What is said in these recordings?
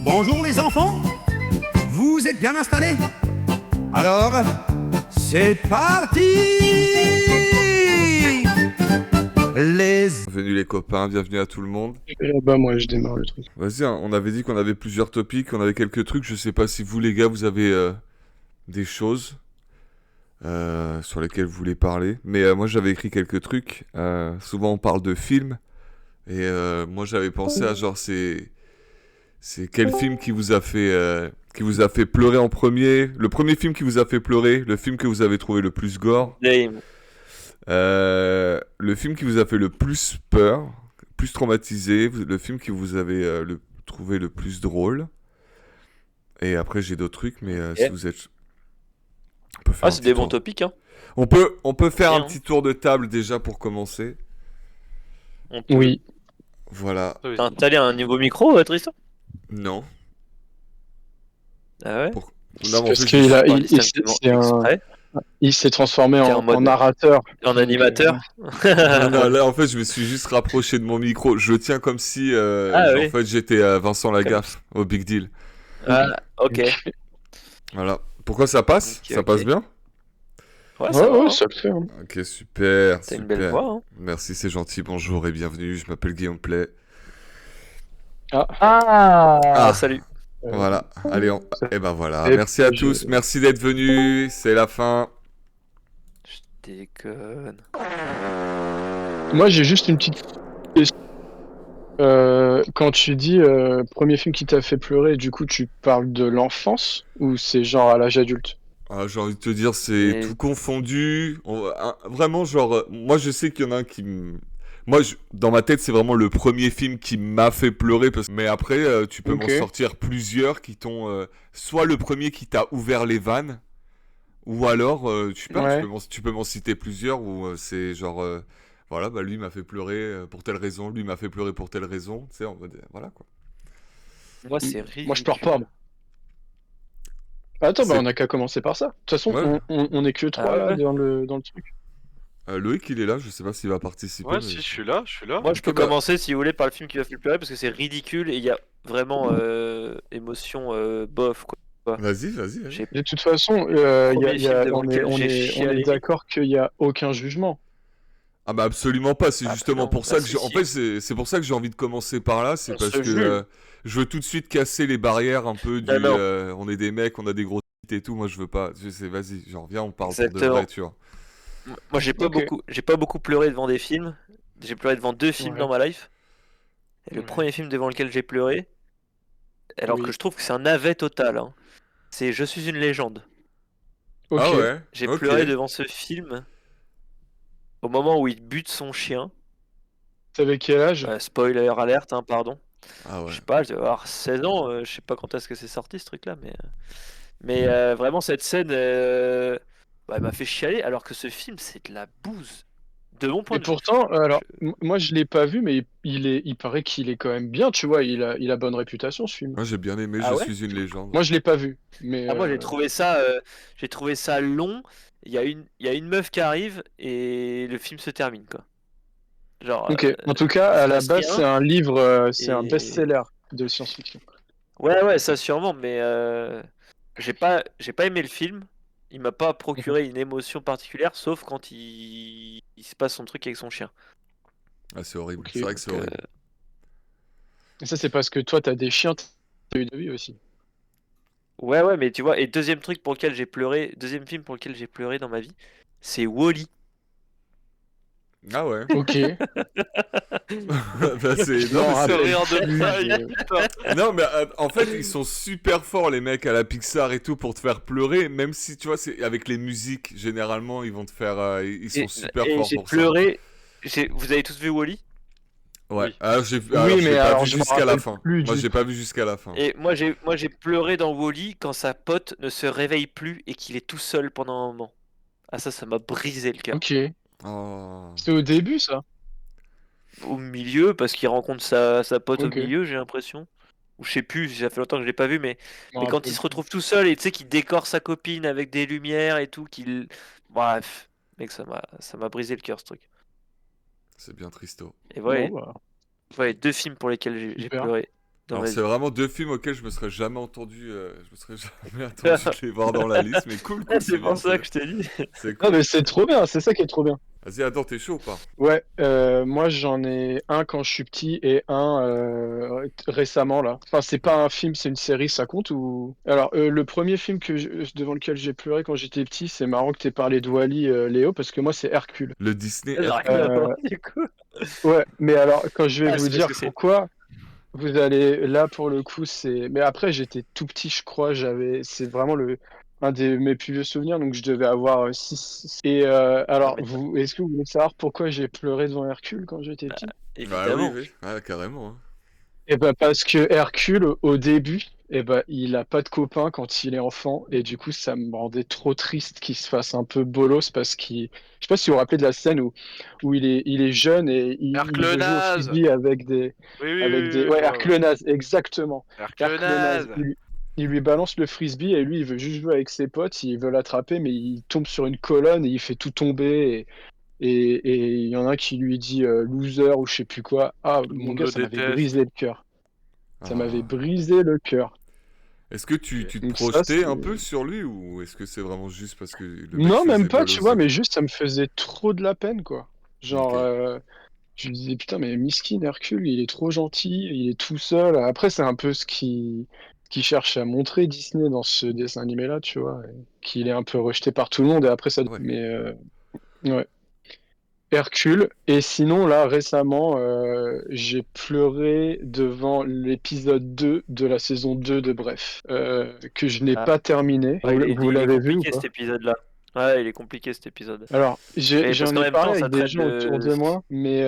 Bonjour les enfants, vous êtes bien installés? Alors, c'est parti! Bienvenue les copains, bienvenue à tout le monde. Et là-bas, moi, je démarre le truc. Vas-y, hein, on avait dit qu'on avait plusieurs topics, on avait quelques trucs. Je sais pas si vous les gars, vous avez des choses sur lesquelles vous voulez parler. Mais moi j'avais écrit quelques trucs. Souvent on parle de films. Et moi j'avais pensé à genre c'est quel film qui vous a fait pleurer en premier. Le premier film qui vous a fait pleurer. Le film que vous avez trouvé le plus gore. Dame. Le film qui vous a fait le plus peur, plus traumatisé, le film qui vous avez trouvé le plus drôle. Et après j'ai d'autres trucs, mais si vous êtes, on peut faire Ah, un c'est petit des bons tour. topics, hein. On peut faire un Bien. petit tour de table déjà pour commencer. On peut. Oui. Voilà. T'as installé un nouveau micro, Tristan? Non. Ah ouais? Pour... Non, mais en Parce fait, qu'il a, Pas il, exprès. il s'est transformé T'es en, en mode- en narrateur. En animateur? non, non, là en fait je me suis juste rapproché de mon micro. Je le tiens comme si Ah, en oui. fait j'étais Vincent Lagaffe au Big Deal. Ah, ok. Voilà. Pourquoi ça passe? Ok, Ça ok. passe bien? Ouais, Ouais, ça va, ouais, hein. ça le fait. Hein. Ok, super, T'as une super. belle voix, hein. Merci, c'est gentil. Bonjour et bienvenue. Je m'appelle Guillaume Play. Ah, salut. Voilà. Allez, ça- et ben voilà. Et Merci à je- tous. Merci d'être venus. C'est la fin. Je déconne. Moi, j'ai juste une petite question. Quand tu dis premier film qui t'a fait pleurer, du coup, tu parles de l'enfance ou c'est genre à l'âge adulte? Ah, j'ai envie de te dire, c'est Et- tout confondu. Vraiment, genre, moi, je sais qu'il y en a un qui me... Moi, dans ma tête, c'est vraiment le premier film qui m'a fait pleurer. Mais après, tu peux m'en Ok. sortir plusieurs qui t'ont... soit le premier qui t'a ouvert les vannes, ou alors, je sais pas, Ouais. tu peux m'en citer plusieurs où c'est genre... voilà, bah lui m'a fait pleurer pour telle raison, lui m'a fait pleurer pour telle raison. Tu sais, en mode... voilà, quoi. Moi, c'est ridicule. Moi, je pleure pas. Moi. Attends, bah, C'est- on a qu'à commencer par ça. De toute façon, Ouais. on est que trois là ouais. dans le truc. Loïc, il est là, je sais pas s'il va participer. Ouais, mais- si, je suis là, je suis là. Moi, je peux Ok, bah- commencer, si vous voulez, par le film qui va faire pleurer, parce que c'est ridicule et il y a vraiment émotion bof, quoi. Vas-y, vas-y, vas-y. J'ai De toute façon, Premier film devant lequel on j'ai est chialé. d'accord qu'il n'y a aucun jugement. Ah bah absolument pas, c'est Ah bah justement non, pour bah ça que si, en si. fait c'est pour ça que j'ai envie de commencer par là, c'est On parce se que juge. je veux tout de suite casser les barrières un peu du Non, non. on est des mecs, on a des gros tits et tout, moi je veux pas, je sais, vas-y, genre viens on parle pour de Exactement. vrai, tu vois. Moi, Ok. j'ai pas beaucoup pleuré devant des films. J'ai pleuré devant 2 films Ouais. dans ma life. Et le Ouais. premier film devant lequel j'ai pleuré, alors Oui. que je trouve que c'est un navet total, hein, c'est Je suis une légende. Ok. Ah ouais, J'ai ok. pleuré devant ce film au moment où il bute son chien. T'avais quel âge? Spoiler alerte, hein, pardon. Ah ouais. Je sais pas, je devais avoir 16 ans, je sais pas quand est-ce que c'est sorti ce truc-là, mais vraiment cette scène, bah, elle m'a fait chialer, alors que ce film c'est de la bouse, de mon point Et de vue. pourtant, alors, moi je l'ai pas vu, mais il paraît qu'il est quand même bien, tu vois, il a bonne réputation ce film. Moi j'ai bien aimé, Ah je ouais? suis une légende. Moi je l'ai pas vu, mais Ah, moi j'ai trouvé ça long. Il y a une meuf qui arrive et le film se termine, quoi. Genre, ok. En tout cas, il se à la passe base, rien. c'est un livre, c'est un Et best-seller de science-fiction. ouais, ça sûrement, mais j'ai pas aimé le film. Il m'a pas procuré une émotion particulière, sauf quand il se passe son truc avec son chien. Ah c'est horrible, Ok. c'est vrai que c'est Donc, horrible. Et ça, c'est parce que toi, t'as des chiens, t'as eu de vie aussi. ouais, mais tu vois, et deuxième truc pour lequel j'ai pleuré, deuxième film pour lequel j'ai pleuré dans ma vie, c'est Wall-E. Ah ouais. Ok. Bah, c'est Je non, m'en mais c'est- rappelle rire de plus, taille. mais- Putain. non mais en fait ils sont super forts les mecs à la Pixar et tout pour te faire pleurer, même si tu vois c'est avec les musiques généralement ils vont te faire ils sont super Et forts j'ai pour ça. pleuré. Vous avez tous vu Wall-E? Ouais. Oui. Alors j'ai Oui, alors, je mais l'ai pas alors, vu je m'en jusqu'à la rappelle fin. plus Moi du j'ai tout. pas vu jusqu'à la fin. Et moi j'ai pleuré dans Wall-E quand sa pote ne se réveille plus et qu'il est tout seul pendant un moment. Ah, ça m'a brisé le cœur. Ok. Oh. C'est au début, ça. Au milieu, parce qu'il rencontre sa pote au Ok. milieu, j'ai l'impression. Ou je sais plus, ça fait longtemps que je l'ai pas vu, Je m'en mais quand rappelle il se plus. retrouve tout seul et tu sais qu'il décore sa copine avec des lumières et tout, qu'il. Bref, mec, ça m'a brisé le cœur ce truc. C'est bien tristo. Et Bon, ouais, bah, ouais, 2 films pour lesquels j'ai super. pleuré. dans Alors ma c'est vie. vraiment 2 films auxquels je me serais jamais attendu de les voir dans la liste, mais cool, Ah, cool, c'est c'est bien, pour ça que je t'ai dit. c'est Non, cool. mais c'est trop bien, c'est ça qui est trop bien. Vas-y, attends, t'es chaud ou pas? Ouais, moi j'en ai un quand je suis petit et un récemment là. Enfin, c'est pas un film, c'est une série, ça compte ou... Alors, le premier film devant lequel j'ai pleuré quand j'étais petit, c'est marrant que t'aies parlé de Wall-E, Léo, parce que moi c'est Hercule. Le Disney Ça n'a rien à Hercule. voir, du coup. Ouais, mais alors quand je vais Ah, vous c'est parce dire que c'est. pourquoi, vous allez là pour le coup, c'est. Mais après j'étais tout petit, je crois, c'est vraiment un de mes plus vieux souvenirs, donc je devais avoir 6. Et Non, alors, mais est-ce que vous voulez savoir pourquoi j'ai pleuré devant Hercule quand j'étais petit? Ah oui, évidemment. oui, ah, carrément. Hein. Eh ben parce que Hercule, au début, eh ben, il a pas de copain quand il est enfant, et du coup, ça me rendait trop triste qu'il se fasse un peu bolos parce qu'il. Je sais pas si vous vous rappelez de la scène où il est jeune et il Hercule veut jouer au naze. frisbee avec des. Oui, oui, Avec oui, des. oui, je Ouais, vois, ouais. Hercule naze, exactement. Hercule Hercule naze. naze. Il lui balance le frisbee et lui, il veut juste jouer avec ses potes, il veut l'attraper, mais il tombe sur une colonne et il fait tout tomber. Et il y en a un qui lui dit loser ou je sais plus quoi. Ah, Tout le mon monde gars, le ça m'avait déteste. brisé le cœur. Ça m'avait Ah. brisé le cœur. Est-ce que tu te Donc ça, projetais un c'est... peu sur lui ou est-ce que c'est vraiment juste parce que le mec Non, même faisait pas, tu vois, bolosser? mais juste, ça me faisait trop de la peine, quoi. Genre, Ok. je me disais, putain, mais Miskin Hercule, il est trop gentil, il est tout seul. Après, c'est un peu ce qui cherche à montrer Disney dans ce dessin animé-là, tu vois, et qu'il est un peu rejeté par tout le monde, et après, ça... Ouais. Mais, ouais. Hercule. Et sinon, là, récemment, j'ai pleuré devant l'épisode 2 de la saison 2 de Bref, que je n'ai Ah. pas terminé. Ouais, Vous il est l'avez vu ou compliqué cet pas? épisode-là. Ouais, il est compliqué cet épisode. Alors, Mais parce j'en qu'en ai même parlé temps, avec ça des traite gens autour de. de moi, mais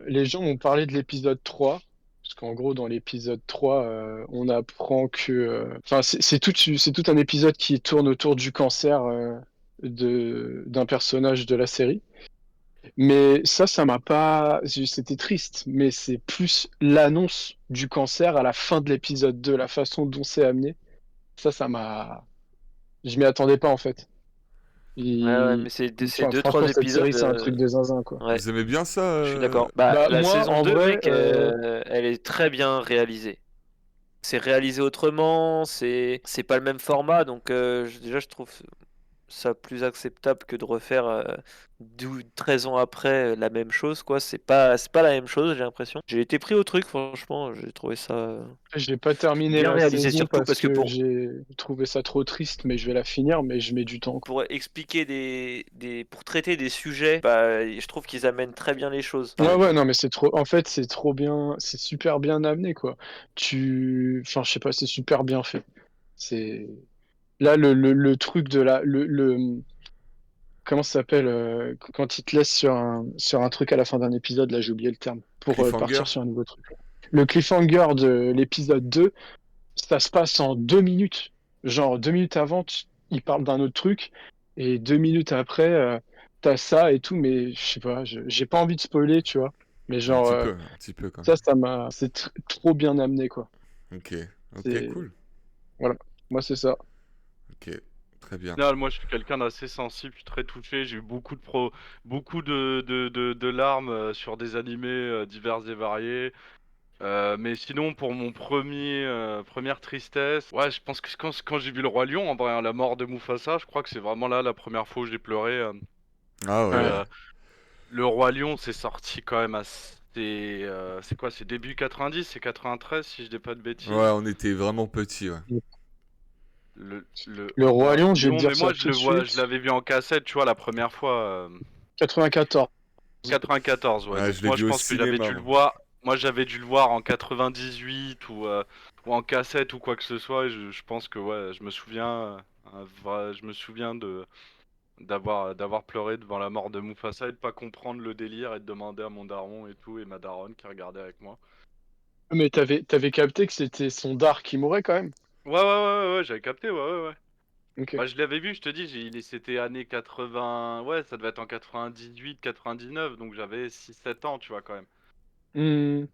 les gens m'ont parlé de l'épisode 3. Parce qu'en gros, dans l'épisode 3, on apprend que... Enfin, c'est tout un épisode qui tourne autour du cancer d'un personnage de la série. Mais ça m'a pas. C'était triste, mais c'est plus l'annonce du cancer à la fin de l'épisode 2, la façon dont c'est amené. Ça m'a. Je m'y attendais pas en fait. Ouais, ouais, mais c'est Enfin, deux, trois franchement, cette série, épisodes. c'est un truc de zinzin, quoi. Ouais, Vous aimez bien ça je suis d'accord. Bah, Bah, la moi, saison en 2, vrai, mec, elle est très bien réalisée. C'est réalisé autrement, c'est pas le même format, donc déjà, je trouve ça plus acceptable que de refaire 13 ans après la même chose, quoi. C'est pas la même chose, j'ai l'impression. J'ai été pris au truc, franchement, j'ai trouvé ça j'ai pas terminé bien la réalisé, saison surtout parce parce que que j'ai trouvé ça trop triste, mais je vais la finir, mais je mets du temps, quoi. pour expliquer pour traiter des sujets, bah, je trouve qu'ils amènent très bien les choses. Ouais, ouais, non, mais c'est trop. En fait, c'est trop bien. C'est super bien amené, quoi. Enfin, je sais pas, c'est super bien fait. C'est. Là, le truc de la. Comment ça s'appelle quand il te laisse sur un truc à la fin d'un épisode, là, j'ai oublié le terme, pour Cliffhanger? partir sur un nouveau truc. Le cliffhanger de l'épisode 2, ça se passe en 2 minutes. Genre, 2 minutes avant, il parle d'un autre truc, et 2 minutes après, t'as ça et tout, mais je sais pas, j'ai pas envie de spoiler, tu vois. Mais genre, Un petit peu quand ça, même. c'est trop bien amené, quoi. Ok, ok, C'est, cool. voilà, moi, c'est ça. Ok, très bien. Non, moi je suis quelqu'un d'assez sensible, je suis très touché, j'ai eu beaucoup de larmes sur des animés divers et variés. Mais sinon pour mon première tristesse, ouais je pense que quand j'ai vu le Roi Lion, en vrai, hein, la mort de Mufasa, je crois que c'est vraiment là la première fois où j'ai pleuré. Ah Et, ouais, Ouais. ouais. le Roi Lion c'est sorti quand même assez... c'est quoi, c'est début 90, c'est 93 si je dis pas de Ouais, bêtises. on était vraiment petits, ouais. Le Le Roi Roi Lion, je vais te Lion, dire mais ça moi tout de je suite. l'avais vu en cassette, tu vois, la première fois. 94. 94, ouais. Ouais, Donc je l'ai moi, vu je au pense que j'avais cinéma, dû le moi. voir. Moi, j'avais dû le voir en 98 ou en cassette ou quoi que ce soit. Et je pense que ouais, je me souviens, je me souviens d'avoir pleuré devant la mort de Mufasa et de pas comprendre le délire et de demander à mon daron et tout et ma daronne qui regardait avec moi. Mais t'avais capté que c'était son dard qui mourait quand même. Ouais, j'avais capté, ouais. Ok. Bah, je l'avais vu, je te dis, c'était années 80, ouais, ça devait être en 98, 99, donc j'avais 6, 7 ans, tu vois, quand même. Hmm.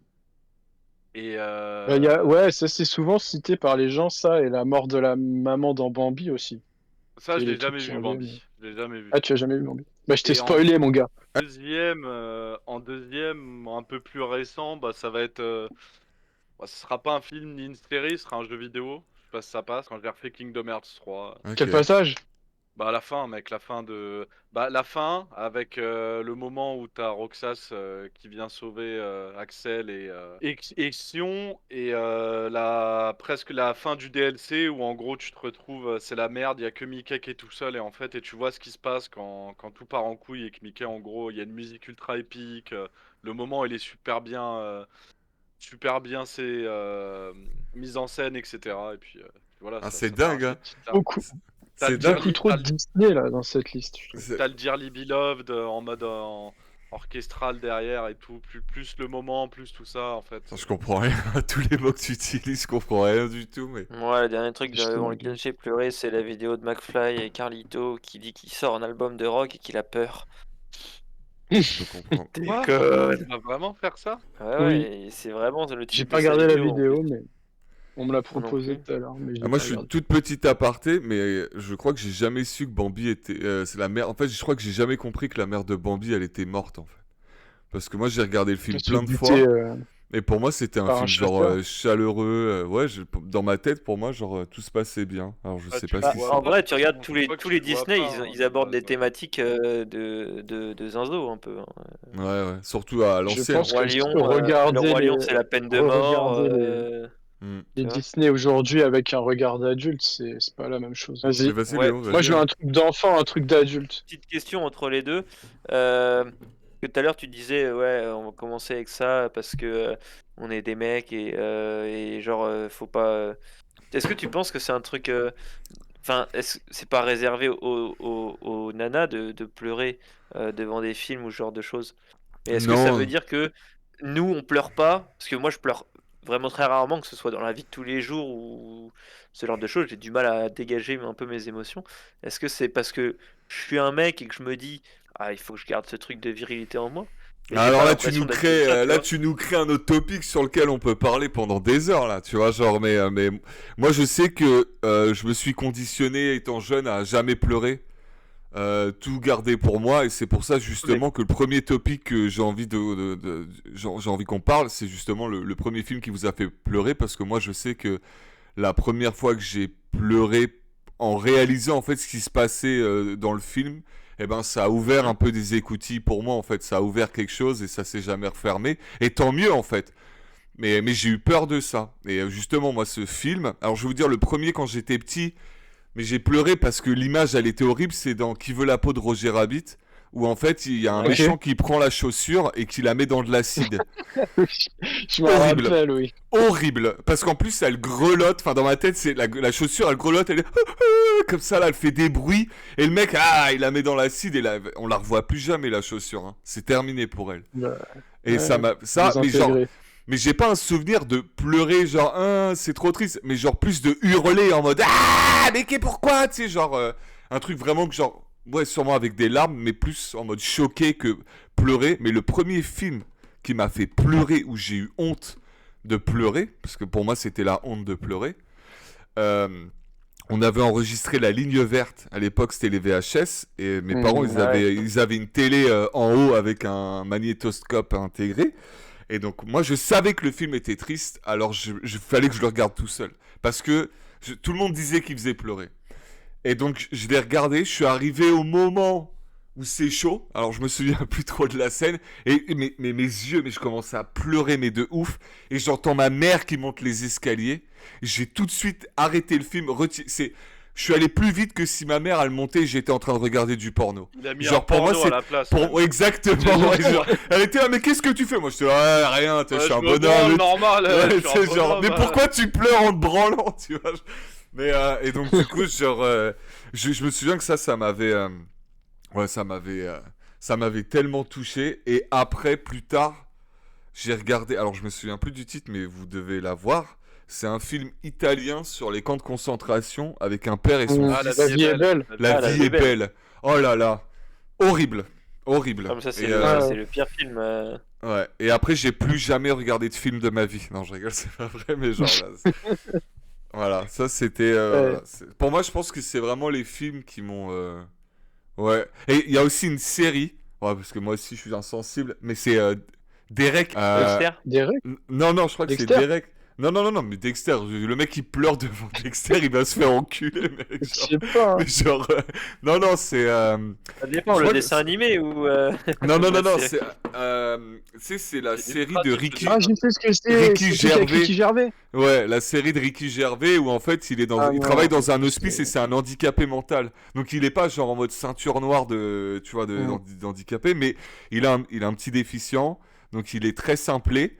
Et Bah, ouais, ça c'est souvent cité par les gens, ça, et la mort de la maman dans Bambi aussi. ça, C'est je les l'ai trucs jamais qui vu, reviennent. Bambi. Je l'ai jamais vu. Ah, tu as jamais vu Bambi? Bah, je t'ai Et en spoilé, mon gars. en deuxième, un peu plus récent, bah, ça va être. Bon, ce sera pas un film ni une série, ce sera un jeu vidéo. Je sais pas si ça passe. Quand j'ai refait Kingdom Hearts 3. Quel Ok. passage? Bah à la fin, mec, la fin de. Bah la fin, avec le moment où t'as Roxas qui vient sauver Axel et Xion, et presque la fin du DLC où en gros tu te retrouves, c'est la merde, il y a que Mickey qui est tout seul, et en fait, et tu vois ce qui se passe quand tout part en couille et que Mickey, en gros, il y a une musique ultra épique, le moment il est super bien c'est mise en scène, etc. Et puis voilà, Ah, ça, c'est ça fait un dingue, hein. petit. Beaucoup, T'as le C'est dingue. beaucoup trop de Disney là dans cette liste. Je trouve. C'est- T'as le Dearly Beloved en mode orchestral derrière et tout, plus le moment, plus tout ça en fait. Attends, je comprends rien à tous les mots que tu utilises, je comprends rien du tout, mais... Moi, le dernier truc Je devant te- lequel j'ai pleuré, c'est la vidéo de McFly et Carlito qui dit qu'il sort un album de rock et qu'il a peur. Je peux comprendre. Quoi? Déconne. Tu vas vraiment faire ça? Ouais, Oui. ouais, et c'est vraiment le J'ai titre pas de sa regardé la vidéo, en vidéo, plus. mais on me l'a Moi non proposé plus. tout à l'heure, mais je Ah, l'ai moi, pas je suis une regardé. toute petite aparté, mais je crois que j'ai jamais su que Bambi était... c'est la mère... En fait, je crois que j'ai jamais compris que la mère de Bambi, elle était morte, en fait. Parce que moi, j'ai regardé le film Se plein de buter, fois, et pour moi, c'était un par un film genre chasseur. chaleureux. Ouais, dans ma tête, pour moi, genre, tout se passait bien. Alors, je Ah, sais tu pas le si vois c'est... En pas, vrai, de tu toute façon, regardes je crois que tous tu les le vois Disney, pas, ils de abordent des base. thématiques de zinzo un peu, hein. Ouais, ouais. Surtout à Je l'ancienne. pense que le Le regarder Roi les, Lion, c'est la peine de mort. re-regarder Hmm. les Tu vois? Disney aujourd'hui avec un regard d'adulte, c'est pas la même chose. Mais Vas-y. vas-y, Ouais. Léo, Moi, vas-y. je veux Hein. un truc d'enfant, un truc d'adulte. Petite question entre les deux. Que tout à l'heure tu disais, ouais, on va commencer avec ça parce que on est des mecs et genre, faut pas. Est-ce que tu penses que c'est un truc. Enfin, c'est pas réservé aux nanas de pleurer devant des films ou ce genre de choses? Et est-ce que ça veut Non. dire que nous, on pleure pas? Parce que moi, je pleure vraiment très rarement, que ce soit dans la vie de tous les jours ou ce genre de choses. J'ai du mal à dégager un peu mes émotions. Est-ce que c'est parce que je suis un mec et que je me dis, ah, il faut que je garde ce truc de virilité en moi? Mais j'ai Alors pas là, tu l'impression nous d'être comme crées, ça, tu là, vois. tu nous crées un autre topic sur lequel on peut parler pendant des heures, là, tu vois, genre, mais moi, je sais que je me suis conditionné, étant jeune, à jamais pleurer, tout garder pour moi, et c'est pour ça, justement, que le premier topic que j'ai envie j'ai envie qu'on parle, c'est justement le premier film qui vous a fait pleurer, parce que moi, je sais que la première fois que j'ai pleuré en réalisant en fait ce qui se passait dans le film, eh ben ça a ouvert un peu des écoutilles pour moi en fait, ça a ouvert quelque chose et ça s'est jamais refermé et tant mieux en fait. Mais j'ai eu peur de ça. Et justement moi ce film, alors je vais vous dire le premier quand j'étais petit, mais j'ai pleuré parce que l'image elle était horrible, c'est dans Qui veut la peau de Roger Rabbit où en fait il y a un Ouais. méchant qui prend la chaussure et qui la met dans de l'acide. Je m'en Horrible. rappelle, oui. Horrible parce qu'en plus elle grelotte, enfin dans ma tête c'est la chaussure elle grelotte, elle est comme ça là, elle fait des bruits et le mec il la met dans l'acide et là on la revoit plus jamais la chaussure hein. C'est terminé pour elle. Bah, Et ouais, ça m'a ça mais genre désintégré. mais j'ai pas un souvenir de pleurer genre c'est trop triste, mais genre plus de hurler en mode mais pourquoi, tu sais, genre un truc vraiment que genre ouais sûrement avec des larmes mais plus en mode choqué que pleurer. Mais le premier film qui m'a fait pleurer où j'ai eu honte de pleurer, parce que pour moi c'était la honte de pleurer. Euh, on avait enregistré La Ligne Verte. À l'époque, c'était les VHS. Et mes parents, Ouais. ils avaient une télé en haut avec un magnétoscope intégré. Et donc, moi, je savais que le film était triste. Alors, fallait que je le regarde tout seul. Parce que tout le monde disait qu'il faisait pleurer. Et donc, je l'ai regardé. Je suis arrivé au moment où c'est chaud. Alors, je me souviens plus trop de la scène. Et mes yeux, mais je commence à pleurer, mais de ouf. Et j'entends ma mère qui monte les escaliers. J'ai tout de suite arrêté le film. Je suis allé plus vite que si ma mère, elle montait et j'étais en train de regarder du porno. Il a mis Genre, un pour moi, porno à la place. Exactement. Ouais, genre, elle était là, mais qu'est-ce que tu fais? Moi, j'étais là, rien, je suis un bonhomme. Normal. Ouais, je suis un c'est genre, bonhomme, mais pourquoi tu pleures en te branlant, tu vois? Mais, et donc, du coup, genre, je me souviens que ça m'avait, ouais, ça m'avait tellement touché. Et après, plus tard, j'ai regardé, alors je me souviens plus du titre, mais vous devez la voir. C'est un film italien sur les camps de concentration avec un père et son Ah, fils. La vie est belle. La Ah, la vie vie est est belle. belle. Oh là là. Horrible. Horrible. Comme ça, c'est Et, ouais. le pire film. ouais. Et après, j'ai plus jamais regardé de film de ma vie. Non, je rigole, c'est pas vrai, mais genre là. Voilà, ça c'était. Voilà, pour moi, je pense que c'est vraiment les films qui m'ont. Ouais. Et il y a aussi une série. Ouais, parce que moi aussi, je suis insensible. Mais c'est Derek. Dexter? Derek? Non, je crois que c'est Dexter Derek. Non, mais Dexter, le mec qui pleure devant Dexter, il va se faire enculer, mec. Je Genre, sais pas. mais genre, non, c'est. Ça dépend, Je le crois que dessin animé ou. Non, la série. c'est. Tu sais, c'est la C'est des série phrases de de Ricky. Ah, je sais ce que c'est. Ricky C'est le truc avec Gervais. Ricky Gervais. Ouais, la série de Ricky Gervais où en fait Ah il non, travaille dans un hospice c'est- et c'est un handicapé mental. Donc il est pas genre en mode ceinture noire de, tu vois, Mm. d'handicapé, mais il a un petit déficient. Donc il est très simplé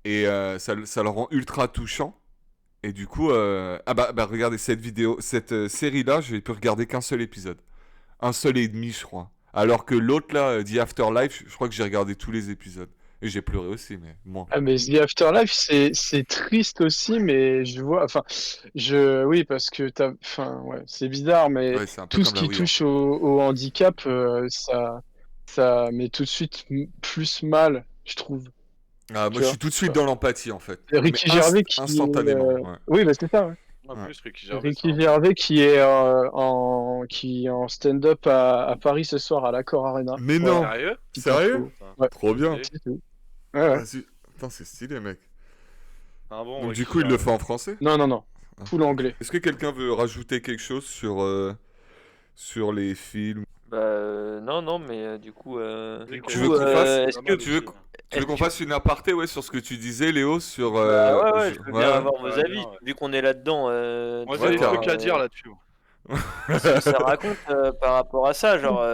et ça le rend ultra touchant. Et du coup, regardez cette série-là, j'ai pu regarder qu'un seul épisode. Un seul et demi, je crois. Alors que l'autre là, The Afterlife, je crois que j'ai regardé tous les épisodes. Et j'ai pleuré aussi, mais moins. Ah, mais The Afterlife, c'est triste aussi, mais je vois, enfin, oui, parce que enfin, ouais, c'est bizarre, mais Ouais, c'est un peu tout ce comme la qui Wii. Hein. touche au handicap, ça met tout de suite plus mal, je trouve. Ah, moi, Tu je vois. suis tout de suite dans l'empathie, en fait. Ricky Mais Gervais qui instantanément, ouais. oui, bah c'est ça, ouais. En Ouais. plus, Ricky Gervais, c'est Ricky un- Gervais qui est en stand-up à Paris ce soir à l'Accor Arena. Mais Voilà, non, Sérieux? petite sérieux? info. Putain, Ouais, Trop bien. stylé. c'est tout. Ouais, ouais. Vas-y. Putain, c'est stylé, mec. Un bon Donc, Ricky du coup, il le Gervais. fait en français? Non. Ah. Full anglais. Est-ce que quelqu'un veut rajouter quelque chose sur les films? Non, mais du coup. Tu veux qu'on fasse- Est-ce que. Tu veux qu'on fasse une aparté, ouais, sur ce que tu disais, Léo, sur... Bah ouais, je veux bien ouais. avoir vos Ouais, avis, bien, ouais. vu qu'on est là-dedans. Moi, tu j'ai Ouais, des vois, trucs à dire là-dessus. ce que ça raconte par rapport à ça. Genre,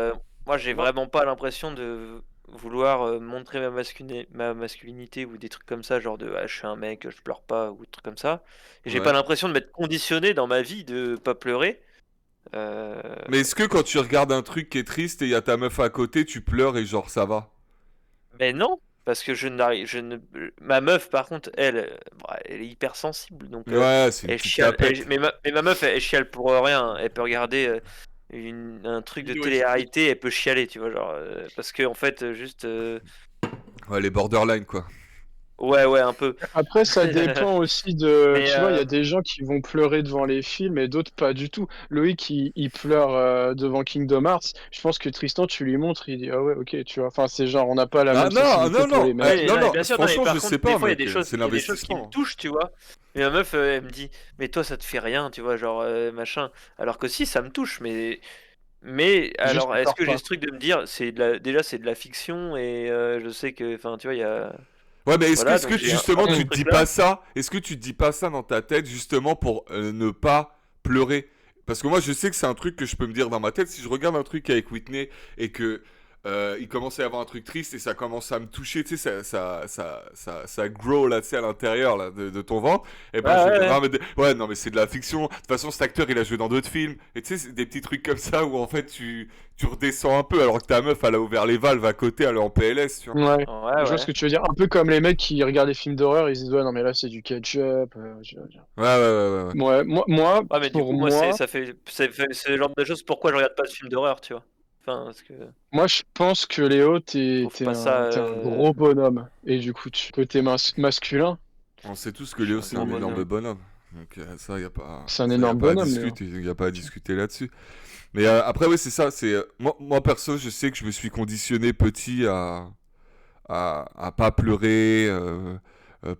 moi, j'ai Moi- vraiment pas l'impression de vouloir montrer ma masculinité ou des trucs comme ça, genre de je suis un mec, je pleure pas ou des trucs comme ça. Et j'ai Ouais. pas l'impression de m'être conditionné dans ma vie de pas pleurer. Euh, Mais est-ce que quand tu regardes un truc qui est triste et il y a ta meuf à côté, tu pleures et genre ça va? Mais non, parce que je ne. Ma meuf, par contre, elle est hyper sensible, donc Ouais, c'est une elle petite chiale. tapette. Mais ma meuf, elle chiale pour rien. Elle peut regarder un truc de Vidéo télé-réalité, elle peut chialer, tu vois, genre parce que en fait, juste Ouais, les borderline, quoi. ouais, un peu. Après, ça dépend aussi de. Mais, Tu vois, il y a des gens qui vont pleurer devant les films et d'autres pas du tout. Loïc, il pleure devant Kingdom Hearts. Je pense que Tristan, tu lui montres, il dit ah ouais, ok, tu vois. Enfin, c'est genre, on n'a pas la Ah même sensibilité pour les mecs. eh, non, mais bien sûr, franchement, mais par je contre, sais pas, des fois, il y a mec, des choses, c'est il y a des choses qui me l'investissement. touchent, tu vois. Mais ma meuf, elle me dit, mais toi, ça te fait rien, tu vois, genre machin. Alors que si, ça me touche, mais Juste, alors, tu est-ce pleures que j'ai pas. ce truc de me dire, déjà, c'est de la fiction et je sais que, enfin, tu vois, il y a, Ouais, mais voilà, est-ce que donc j'ai justement un tu peu te ce dis truc-là. pas ça? Est-ce que tu te dis pas ça dans ta tête justement pour ne pas pleurer? Parce que moi je sais que c'est un truc que je peux me dire dans ma tête. Si je regarde un truc avec Whitney et que il commence à y avoir un truc triste et ça commence à me toucher, tu sais, ça grow là, tu sais, à l'intérieur là, de ton ventre. Et ben Ouais, je vais ouais, dire, ouais. ah, ouais, non, mais c'est de la fiction. De toute façon, cet acteur il a joué dans d'autres films. Et tu sais, c'est des petits trucs comme ça où en fait tu redescends un peu alors que ta meuf elle a ouvert les valves à côté, elle est en PLS, tu vois. Ouais. Ouais, Je vois ce ouais. que tu veux dire. Un peu comme les mecs qui regardent des films d'horreur, ils se disent ouais, non, mais là, c'est du ketchup. Ouais. Ouais, moi, Ouais, mais du pour coup, moi, moi, c'est le genre de choses, pourquoi je regarde pas de films d'horreur, tu vois. Enfin, parce que je je pense que Léo, trouve pas ça t'es un gros bonhomme. Et du coup, côté masculin, On sait tous que je suis Léo un c'est gros un énorme bonhomme. bonhomme. Donc ça y a pas c'est un ça y a énorme pas à bonhomme, Léo. discuter, y a pas à discuter là-dessus. Mais après oui, c'est ça, c'est moi perso, je sais que je me suis conditionné petit à pas pleurer,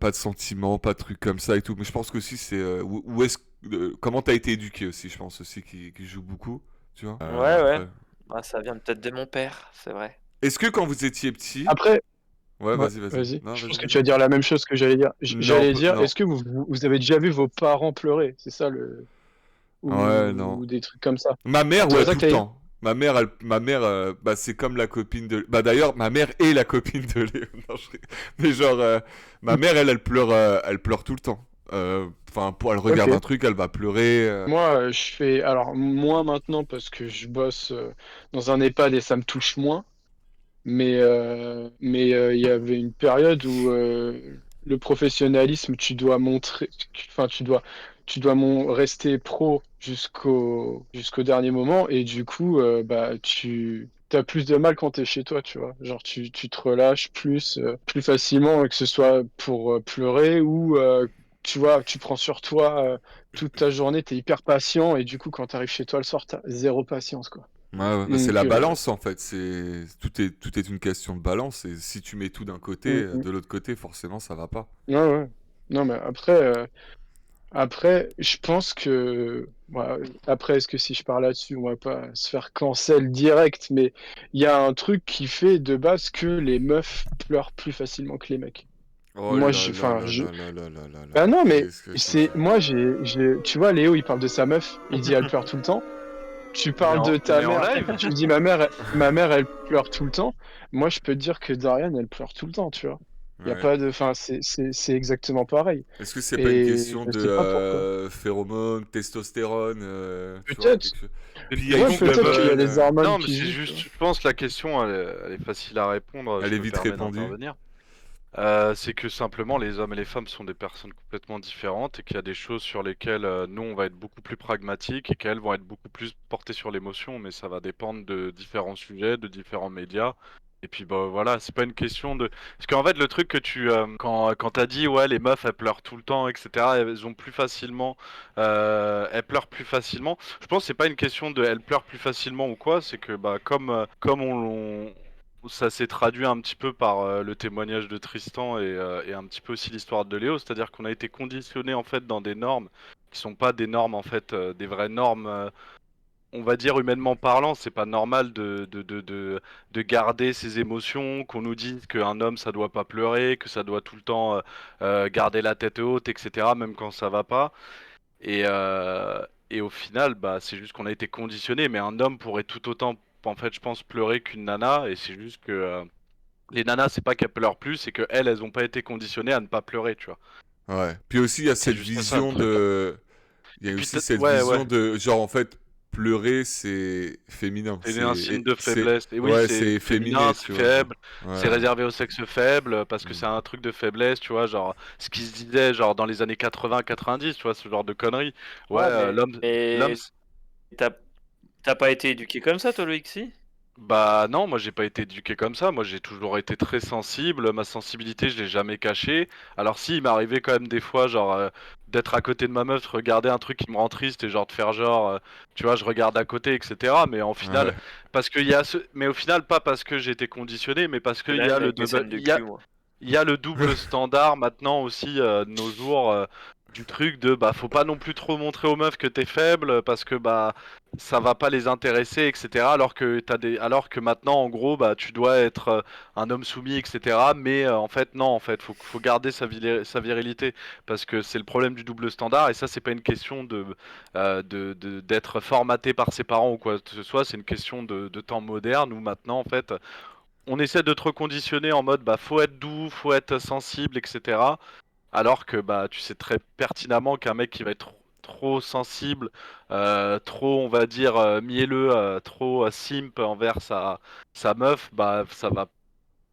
pas de sentiments, pas de trucs comme ça et tout. Mais je pense qu'aussi c'est où est-ce comment t'as été éduqué aussi, je pense aussi qui joue beaucoup, tu vois. Ouais. Après. Ah, ça vient peut-être de mon père, c'est vrai. Est-ce que quand vous étiez petit, Après, ouais, ouais, vas-y. vas-y. Non, Je pense que vas-y. tu vas dire la même chose que j'allais dire. Non, J'allais dire, non. est-ce que vous avez déjà vu vos parents pleurer? C'est ça le. Ouais, non. Ou des trucs comme ça. Ma mère, C'est ouais, ça tout que le t'as dit? temps. Ma mère, bah, c'est comme la copine de. Bah, d'ailleurs, ma mère est la copine de Léo. Non, mais genre, ma mère, elle pleure tout le temps. Enfin, elle regarde Ok. un truc, elle va pleurer. Moi, je fais. Alors, moins maintenant parce que je bosse dans un EHPAD et ça me touche moins. Mais il y avait une période où le professionnalisme, tu dois montrer. Enfin, rester pro jusqu'au dernier moment. Et du coup, bah, tu. T'as plus de mal quand t'es chez toi, tu vois. Genre, tu te relâches plus facilement, que ce soit pour pleurer ou, tu vois, tu prends sur toi toute ta journée, t'es hyper patient et du coup, quand t'arrives chez toi le soir, t'as zéro patience, quoi. Ouais. Bah, c'est Donc, la balance, en fait. Tout est une question de balance. Et si tu mets tout d'un côté, mm, de l'autre côté, forcément, ça va pas. ouais, ouais. Non, mais après, je pense que. Après, est-ce que si je parle là-dessus, on va pas se faire cancel direct, mais il y a un truc qui fait de base que les meufs pleurent plus facilement que les mecs. Oh Moi, là là là là là là là là là. Bah non, mais Qu'est-ce que tu c'est. dis? Moi, tu vois, Léo, il parle de sa meuf, il dit elle pleure tout le temps. Tu parles de ta On est en mère, live? tu dis ma mère, elle pleure tout le temps. Moi, je peux te dire que Darian, elle pleure tout le temps, tu vois. Il y a Ouais. pas de. Enfin, c'est exactement pareil. Est-ce que c'est pas une Et question je de sais pas pourquoi. phéromones, testostérone, tu vois, Peut-être. quelque chose. C'est une Puis il y a Ouais, une question que la peut-être qu'il y a hormone, meuf. les hormones Non, mais qui c'est jouent, tu juste, vois. je pense que la question, elle est facile à répondre. elle Je est me vite permets répondue. d'intervenir. C'est que simplement les hommes et les femmes sont des personnes complètement différentes et qu'il y a des choses sur lesquelles nous on va être beaucoup plus pragmatiques et qu'elles vont être beaucoup plus portées sur l'émotion, mais ça va dépendre de différents sujets, de différents médias. Et puis bah voilà, c'est pas une question de. Parce qu'en fait le truc que quand t'as dit ouais les meufs elles pleurent tout le temps, etc. Elles ont plus facilement, elles pleurent plus facilement. Je pense que c'est pas une question de elles pleurent plus facilement ou quoi, c'est que bah comme ça s'est traduit un petit peu par le témoignage de Tristan et un petit peu aussi l'histoire de Léo, c'est-à-dire qu'on a été conditionné en fait dans des normes qui sont pas des normes en fait, des vraies normes, on va dire humainement parlant, c'est pas normal de garder ses émotions, qu'on nous dise qu'un homme ça doit pas pleurer, que ça doit tout le temps garder la tête haute, etc. même quand ça va pas. Et, euh, et au final, bah, c'est juste qu'on a été conditionné, mais un homme pourrait tout autant, en fait, je pense, pleurer qu'une nana, et c'est juste que les nanas, c'est pas qu'elles pleurent plus, c'est que elles ont pas été conditionnées à ne pas pleurer, tu vois. Ouais. Puis aussi, il y a C'est cette juste ça le vision truc. de. Il y Et a puis, aussi cette ouais, ouais, vision de. Genre, en fait, pleurer, c'est féminin. c'est un signe de C'est. faiblesse. Et oui, Ouais, c'est c'est féminin, efféminé, c'est tu vois, genre. faible, c'est Ouais. réservé au sexe faible, parce que Mm. c'est un truc de faiblesse, tu vois, genre, ce qui se disait, genre, dans les années 80-90, tu vois, ce genre de conneries. Ouais, Ouais, l'homme, mais t'as t'as pas été éduqué comme ça, toi, Loïc, si? bah non, moi j'ai pas été éduqué comme ça, moi j'ai toujours été très sensible, ma sensibilité je l'ai jamais cachée. Alors si, il m'est arrivé quand même des fois genre d'être à côté de ma meuf, de regarder un truc qui me rend triste et genre de faire genre, tu vois, je regarde à côté, etc. Mais en final, Ouais. parce qu'il y a ce... Mais au final, pas parce que j'ai été conditionné, mais parce qu'il y Là, a le avec mes double... scènes de cul, moi. Il y a le double standard maintenant aussi de nos jours du truc de bah faut pas non plus trop montrer aux meufs que t'es faible parce que bah ça va pas les intéresser, etc. Alors que maintenant en gros bah tu dois être un homme soumis, etc. Mais en fait non, en fait faut garder sa virilité parce que c'est le problème du double standard et ça c'est pas une question d'être formaté par ses parents ou quoi que ce soit, c'est une question de temps moderne où maintenant en fait on essaie de te reconditionner en mode bah faut être doux, faut être sensible, etc. Alors que bah tu sais très pertinemment qu'un mec qui va être trop sensible, trop on va dire mielleux, trop simp envers sa meuf, bah ça va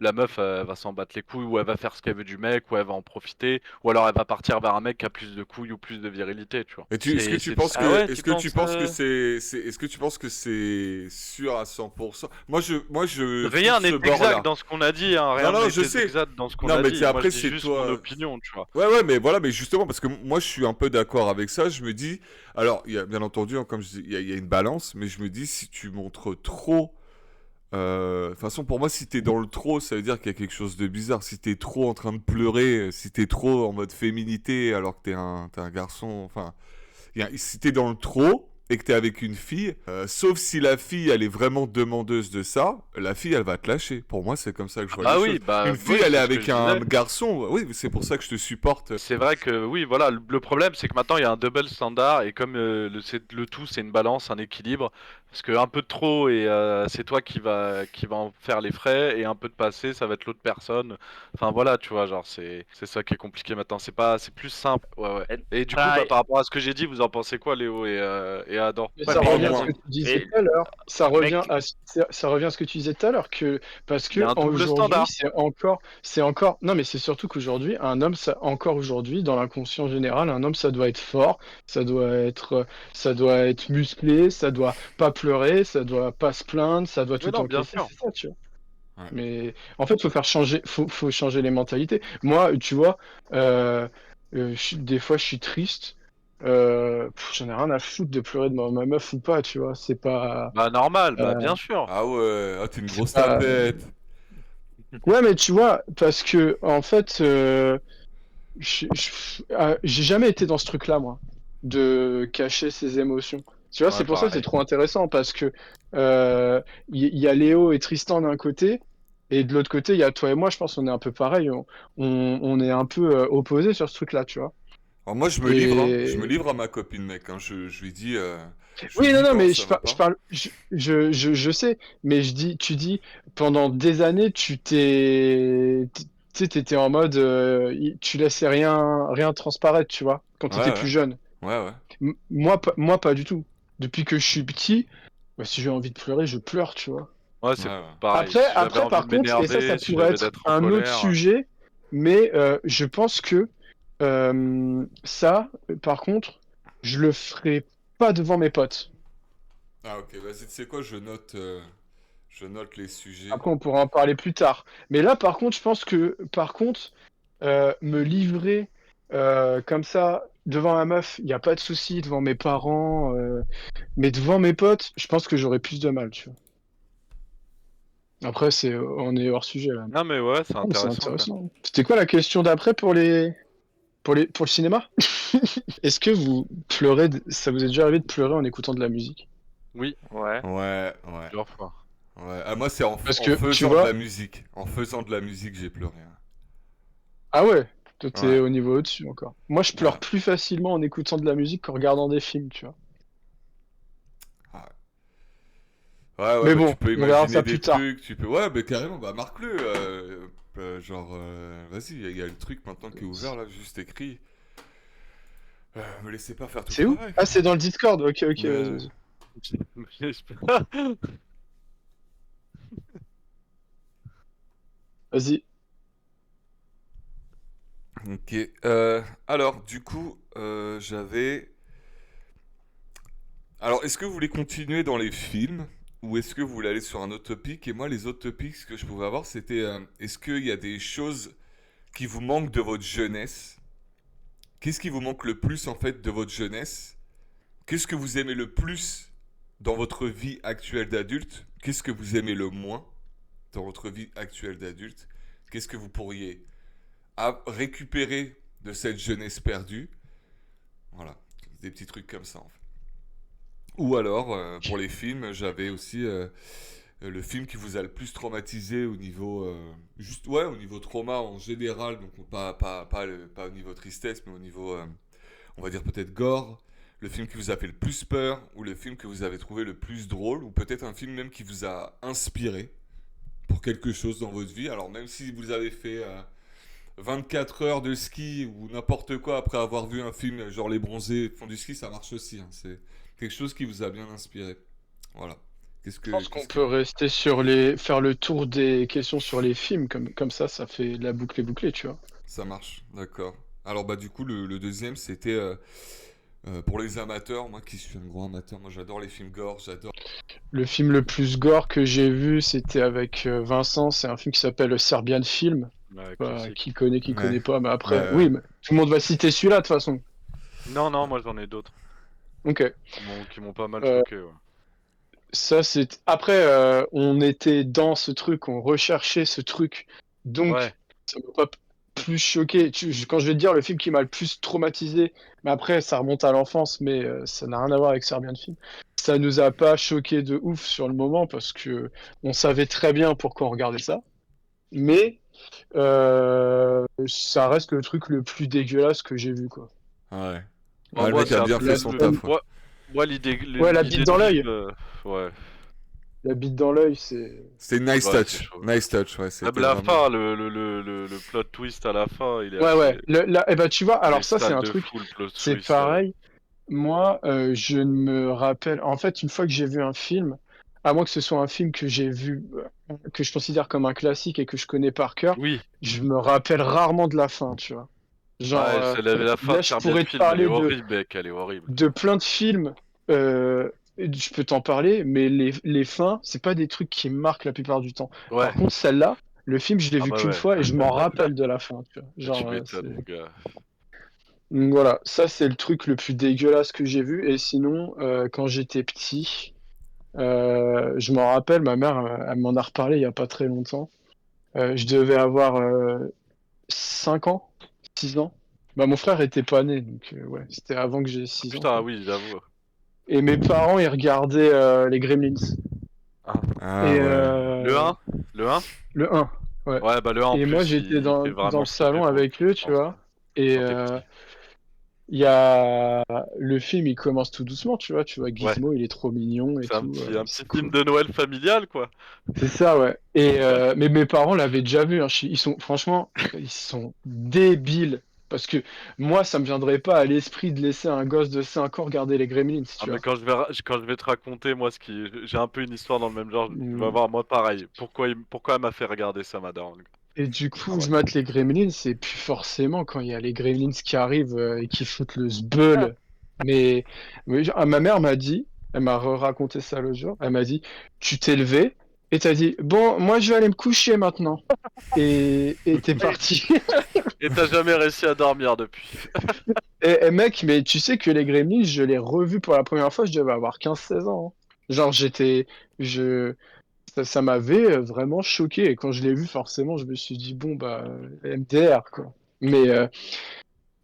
la meuf elle va s'en battre les couilles ou elle va faire ce qu'elle veut du mec ou elle va en profiter ou alors elle va partir vers un mec qui a plus de couilles ou plus de virilité, tu vois. Est-ce que tu C'est penses Ah ouais, tu est-ce que tu penses penses que est-ce que tu penses que c'est sûr à 100%? Moi, je rien touche n'est ce exact bord-là. dans ce qu'on a dit, hein, Non, rien non, je n'est sais. exact dans ce qu'on Non, a mais tu sais, dit. Moi je après, dis c'est juste mon toi. opinion, tu vois. Ouais, ouais, mais voilà, mais justement, parce que moi, je suis un peu d'accord avec ça. Je me dis, alors, il y a bien entendu, hein, comme je dis, il y a une balance, mais je me dis, si tu montres trop. De toute façon, pour moi, si t'es dans le trop, ça veut dire qu'il y a quelque chose de bizarre. Si t'es trop en train de pleurer, si t'es trop en mode féminité alors que t'es un garçon, enfin, si t'es dans le trop et que t'es avec une fille, sauf si la fille elle est vraiment demandeuse de ça, la fille elle va te lâcher. Pour moi, c'est comme ça que je vois Ah les oui, choses. bah Une fille oui, elle est c'est ce que avec je un disais. garçon, oui, c'est pour ça que je te supporte. C'est vrai que oui, voilà, le problème c'est que maintenant il y a un double standard et comme le tout c'est une balance, un équilibre, parce que un peu de trop et c'est toi qui va en faire les frais et un peu de passé ça va être l'autre personne. Enfin voilà, tu vois, genre c'est ça qui est compliqué maintenant. C'est plus simple. Ouais ouais. Et Et du coup bah pareil, par rapport à ce que j'ai dit, vous en pensez quoi, Léo et Adam? Mais ouais, ça Bah, mais revient à moi, ce que attends, tu disais mais tout à l'heure. mec, Ça revient à ce que tu disais tout à l'heure que parce Il y a que un double aujourd'hui standard. c'est encore non mais c'est surtout qu'aujourd'hui un homme ça encore aujourd'hui dans l'inconscient général un homme ça doit être fort, ça doit être musclé, ça doit pas pleurer, ça doit pas se plaindre, ça doit Mais tout non, bien encaisser, sûr. c'est ça tu vois. ouais. Mais en fait faut changer les mentalités. Moi tu vois des fois je suis triste. J'en ai rien à foutre de pleurer de ma meuf ou pas, tu vois. Bah normal, bah Euh, bien sûr. Ah ouais, ah, t'es une c'est grosse pas. tapette. Ouais, mais tu vois, parce que en fait, j'ai jamais été dans ce truc-là, moi, de cacher ses émotions. Tu vois, Ouais, c'est pour ça que c'est pareil. trop intéressant parce que il y a Léo et Tristan d'un côté, et de l'autre côté, il y a toi et moi. Je pense qu'on est un peu pareil. On est un peu opposés sur ce truc-là, tu vois. Alors moi, je me livre, hein. Je me Et livre à ma copine, mec, hein. Je lui oui, non, dis non, quand mais ça va pas. je sais, mais tu dis, pendant des années, tu sais, t'étais en mode, tu laissais rien transparaître, tu vois, quand Ouais, t'étais plus ouais, jeune. ouais, ouais. Moi, pas du tout. Depuis que je suis petit, bah, si j'ai envie de pleurer, je pleure, tu vois. Ouais, Ouais, c'est ouais. pareil. Si j'avais envie Par de contre, et ça m'énerver, si pourrait j'avais être d'être en un autre colère. sujet, mais je pense que ça, par contre, je le ferai pas devant mes potes. Ah ok, vas-y, tu sais quoi, je note les sujets. Après, on pourra en parler plus tard. Mais là, par contre, je pense que, par contre, me livrer comme ça devant ma meuf, il n'y a pas de souci, devant mes parents, mais devant mes potes, je pense que j'aurais plus de mal, tu vois. Après, on est hors sujet là. Non, mais ouais, c'est Oh, mais c'est intéressant quand même. intéressant. C'était quoi la question d'après pour le cinéma? Est-ce que vous pleurez, ça vous est déjà arrivé de pleurer en écoutant de la musique? Oui, Ouais. Ouais, ouais, plusieurs fois. ouais. Ah, moi, c'est Parce en que, tu faisant de la vois, musique. En faisant de la musique, j'ai pleuré, hein. ah ouais, toi t'es Ouais, au niveau au-dessus encore. Moi, je pleure ouais, plus facilement en écoutant de la musique qu'en regardant des films, tu vois. ouais. Ouais, ouais, Mais bah tu bon, peux on verra imaginer ça des plus tard. trucs, tu peux... Ouais, bah carrément, bah marque-le. Vas-y, il y a le truc maintenant qui est ouvert, là, juste écrit. Me laissez pas faire tout le C'est où? travail, Ah, quoi. c'est dans le Discord. Ok, ok, vas-y, Ouais. vas-y. Vas-y. Ok. Alors, du coup, j'avais... Alors, est-ce que vous voulez continuer dans les films ou est-ce que vous voulez aller sur un autre topic? Et moi, les autres topics ce que je pouvais avoir, c'était est-ce qu'il y a des choses qui vous manquent de votre jeunesse? Qu'est-ce qui vous manque le plus en fait de votre jeunesse? Qu'est-ce que vous aimez le plus dans votre vie actuelle d'adulte? Qu'est-ce que vous aimez le moins dans votre vie actuelle d'adulte? Qu'est-ce que vous pourriez récupérer de cette jeunesse perdue? Voilà, des petits trucs comme ça en fait. Ou alors, pour les films, j'avais aussi le film qui vous a le plus traumatisé au niveau juste ouais au niveau trauma en général, donc pas au niveau tristesse, mais au niveau on va dire peut-être gore, le film qui vous a fait le plus peur ou le film que vous avez trouvé le plus drôle ou peut-être un film même qui vous a inspiré pour quelque chose dans votre vie. Alors même si vous avez fait 24 heures de ski ou n'importe quoi après avoir vu un film genre Les Bronzés font du ski, ça marche aussi, hein. C'est quelque chose qui vous a bien inspiré. Voilà. Je pense qu'on Qu'est-ce que peut rester faire le tour des questions sur les films, comme ça fait la boucle est bouclée, tu vois. ça marche, d'accord. Alors bah du coup le deuxième c'était pour les amateurs, moi qui suis un grand amateur, moi j'adore les films gore, j'adore. Le film le plus gore que j'ai vu, c'était avec Vincent. C'est un film qui s'appelle Serbian Film. Ouais, classique. Qui Ouais, connaît pas, mais ouais, après, ouais. oui, mais tout le monde va citer celui-là de toute façon. Non, non, moi j'en ai d'autres Ok. qui m'ont pas mal Euh, choqué. Ouais. Ça, c'est. Après, on était dans ce truc, on recherchait ce truc. Ouais. Donc, ça m'a pas plus choqué. Quand je vais te dire le film qui m'a le plus traumatisé, mais après, ça remonte à l'enfance, mais ça n'a rien à voir avec Serbian Film. Ça nous a pas choqué de ouf sur le moment parce que on savait très bien pourquoi on regardait ça. Mais ça reste le truc le plus dégueulasse que j'ai vu, quoi. Ouais. Bon, Ouais, le moi, mec c'est a un bien truc. fait La son scène, taf, ouais. Moi, ouais, la bite l'idée de dans l'œil. vivre. Ouais, La bite dans l'œil, c'est. C'était une nice ouais, c'est touch. chaud. Nice touch, ouais, Même c'était la vraiment. fin, le plot twist à la fin, il est Ouais, ouais. assez. Eh ben, tu vois, Il est alors ça, c'est sale un de truc, fou, le plot c'est twist. pareil. Moi, je ne me rappelle. En fait, une fois que j'ai vu un film, à moins que ce soit un film que j'ai vu, que je considère comme un classique et que je connais par cœur, Oui, je me rappelle rarement de la fin, tu vois. Genre, ouais, c'est la fin là, de je Serbian pourrais te Film, elle est parler horrible, mec, elle est horrible. de plein de films, je peux t'en parler, mais les fins, c'est pas des trucs qui me marquent la plupart du temps. Ouais, Par contre, celle-là, le film, je l'ai ah vu bah qu'une ouais, fois et je m'en rappelle de la fin, tu vois. et tu Genre, m'étonnes, mon gars. donc voilà, ça c'est le truc le plus dégueulasse que j'ai vu. Et sinon, quand j'étais petit, je m'en rappelle, ma mère, elle m'en a reparlé il y a pas très longtemps. Je devais avoir 5 ans, 6 ans. Bah, mon frère était pas né, donc ouais, c'était avant que j'ai 6 ans. Putain, Quoi. oui, j'avoue. Et mes parents, ils regardaient les Gremlins. Ah Et ouais. Le 1? Le 1? le 1, ouais. Ouais, bah le 1 en Et moi, plus, j'étais il fait dans vraiment le flipper salon pour le avec cul, eux, je tu pense. vois. Et Quand t'es petit. il y a le film, il commence tout doucement, tu vois. Tu vois Ouais, Gizmo, il est trop mignon et c'est tout. un petit C'est film cool. de Noël familial, quoi. C'est ça, ouais. Et mais mes parents l'avaient déjà vu. Hein. Ils sont, franchement, ils sont débiles. Parce que moi, ça me viendrait pas à l'esprit de laisser un gosse de 5 ans regarder les Gremlins, Ah, tu mais vois. quand je vais te raconter, moi, j'ai un peu une histoire dans le même genre, tu vas Mm. voir, moi, pareil. Pourquoi elle m'a fait regarder ça, ma daronne? Et du Ah coup, ouais. je mate les Gremlins, et puis forcément, quand il y a les Gremlins qui arrivent et qui foutent le sbeul, mais genre, ma mère m'a dit, elle m'a raconté ça l'autre jour, elle m'a dit, tu t'es levé et t'as dit, bon, moi je vais aller me coucher maintenant. Et t'es parti. Et t'as jamais réussi à dormir depuis. Et mec, mais tu sais que les Gremlins, je l'ai revu pour la première fois, je devais avoir 15 16 ans. Hein. Genre, je, ça m'avait vraiment choqué. Et quand je l'ai vu, forcément, je me suis dit, bon, bah, MDR, quoi. Mais